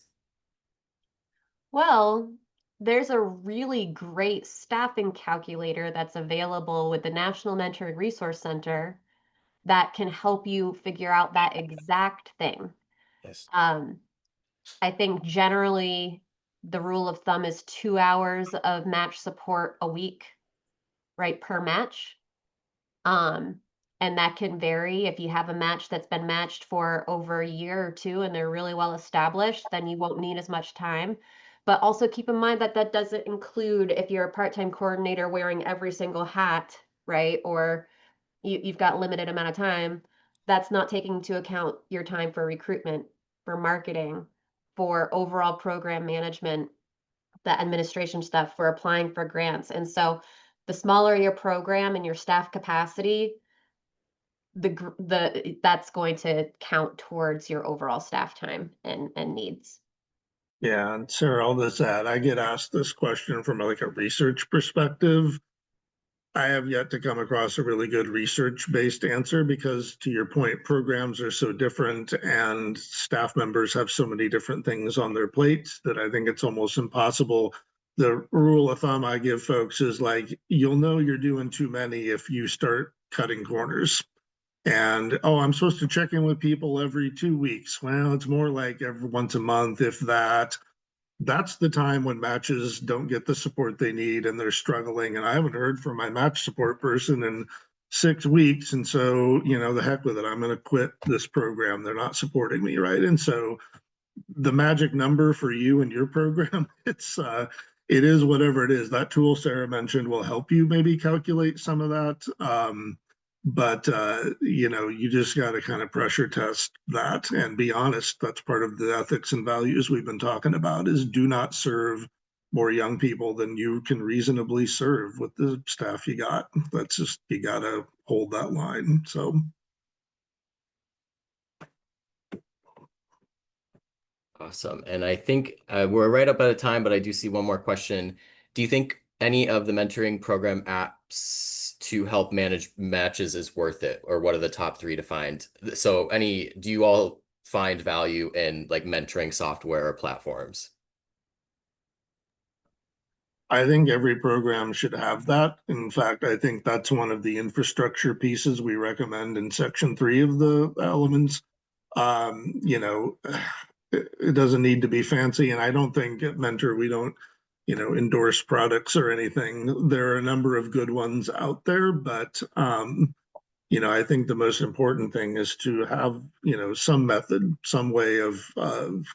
Speaker 2: Well, there's a really great staffing calculator that's available with the National Mentoring Resource Center that can help you figure out that exact thing.
Speaker 3: Yes.
Speaker 2: Um, I think generally the rule of thumb is 2 hours of match support a week, right, per match. Um, and that can vary. If you have a match that's been matched for over a year or two and they're really well established, then you won't need as much time. But also keep in mind that that doesn't include if you're a part-time coordinator wearing every single hat, right? Or you've got limited amount of time. That's not taking into account your time for recruitment, for marketing, for overall program management, the administration stuff, for applying for grants. And so the smaller your program and your staff capacity, that's going to count towards your overall staff time and needs.
Speaker 4: Yeah, and Sarah, I'll just add, I get asked this question from like a research perspective. I have yet to come across a really good research-based answer because, to your point, programs are so different and staff members have so many different things on their plates that I think it's almost impossible. The rule of thumb I give folks is like, you'll know you're doing too many if you start cutting corners. And, oh, I'm supposed to check in with people every 2 weeks. Well, it's more like every once a month, if that. That's the time when matches don't get the support they need and they're struggling. And I haven't heard from my match support person in 6 weeks. And so, the heck with it. I'm going to quit this program. They're not supporting me. Right. And so the magic number for you and your program, it is whatever it is. That tool Sarah mentioned will help you maybe calculate some of that. But you just got to kind of pressure test that and be honest. That's part of the ethics and values we've been talking about is do not serve more young people than you can reasonably serve with the staff you got. That's just, you got to hold that line. So
Speaker 1: Awesome. And I think we're right up out of time, but I do see one more question. Do you think any of the mentoring program apps to help manage matches is worth it? Or what are the top three to find? So do you all find value in like mentoring software or platforms?
Speaker 4: I think every program should have that. In fact, I think that's one of the infrastructure pieces we recommend in section 3 of the elements. Um, you know, it doesn't need to be fancy. And I don't think at Mentor, we don't endorse products or anything. There are a number of good ones out there, but I think the most important thing is to have, some method, some way of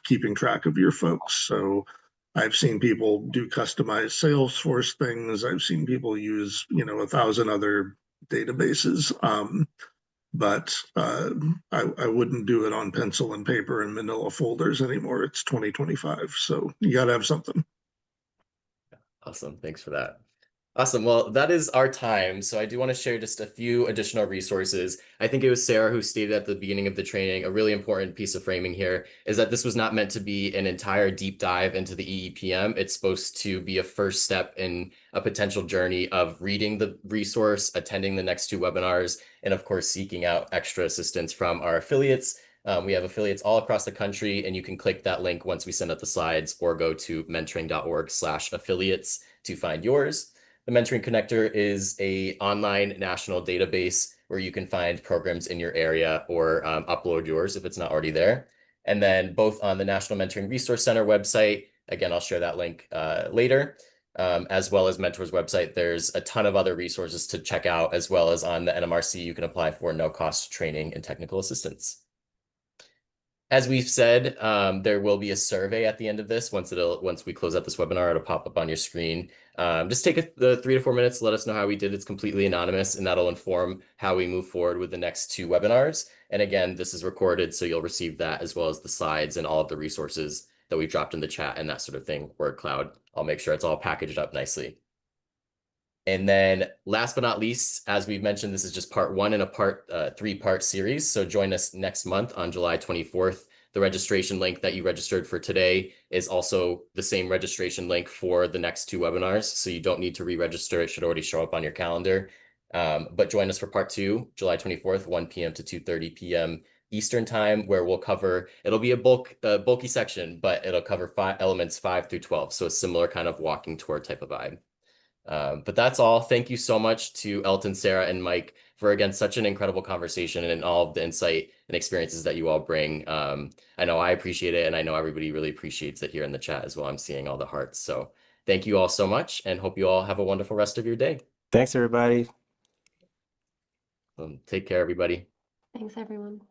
Speaker 4: keeping track of your folks. So I've seen people do customized Salesforce things. I've seen people use, 1,000 other databases. But I wouldn't do it on pencil and paper and manila folders anymore. It's 2025. So you got to have something.
Speaker 1: Awesome. Thanks for that. Awesome. Well, that is our time. So I do want to share just a few additional resources. I think it was Sarah who stated at the beginning of the training, a really important piece of framing here is that this was not meant to be an entire deep dive into the EEPM. It's supposed to be a first step in a potential journey of reading the resource, attending the next two webinars, and of course, seeking out extra assistance from our affiliates. We have affiliates all across the country, and you can click that link once we send out the slides or go to mentoring.org/affiliates to find yours. The Mentoring Connector is an online national database where you can find programs in your area or upload yours if it's not already there. And then both on the National Mentoring Resource Center website, again, I'll share that link later, as well as Mentor's website. There's a ton of other resources to check out, as well as on the NMRC, you can apply for no-cost training and technical assistance. As we've said, there will be a survey at the end of this. Once we close out this webinar, it'll pop up on your screen. Just take the 3 to 4 minutes, let us know how we did. It's completely anonymous, and that'll inform how we move forward with the next two webinars. And again, this is recorded, so you'll receive that as well as the slides and all of the resources that we dropped in the chat and that sort of thing. Word cloud. I'll make sure it's all packaged up nicely. And then last but not least, as we've mentioned, this is just part one in a three-part series. So join us next month on July 24th. The registration link that you registered for today is also the same registration link for the next two webinars. So you don't need to re-register. It should already show up on your calendar. But join us for part two, July 24th, 1 p.m. to 2:30 p.m. Eastern time, where we'll cover, it'll be a bulky section, but it'll cover elements 5 through 12. So a similar kind of walking tour type of vibe. But that's all. Thank you so much to Elton, Sarah, and Mike for, again, such an incredible conversation and all of the insight and experiences that you all bring. I know I appreciate it, and I know everybody really appreciates it here in the chat as well. I'm seeing all the hearts. So thank you all so much, and hope you all have a wonderful rest of your day.
Speaker 3: Thanks, everybody.
Speaker 1: Take care, everybody.
Speaker 2: Thanks, everyone.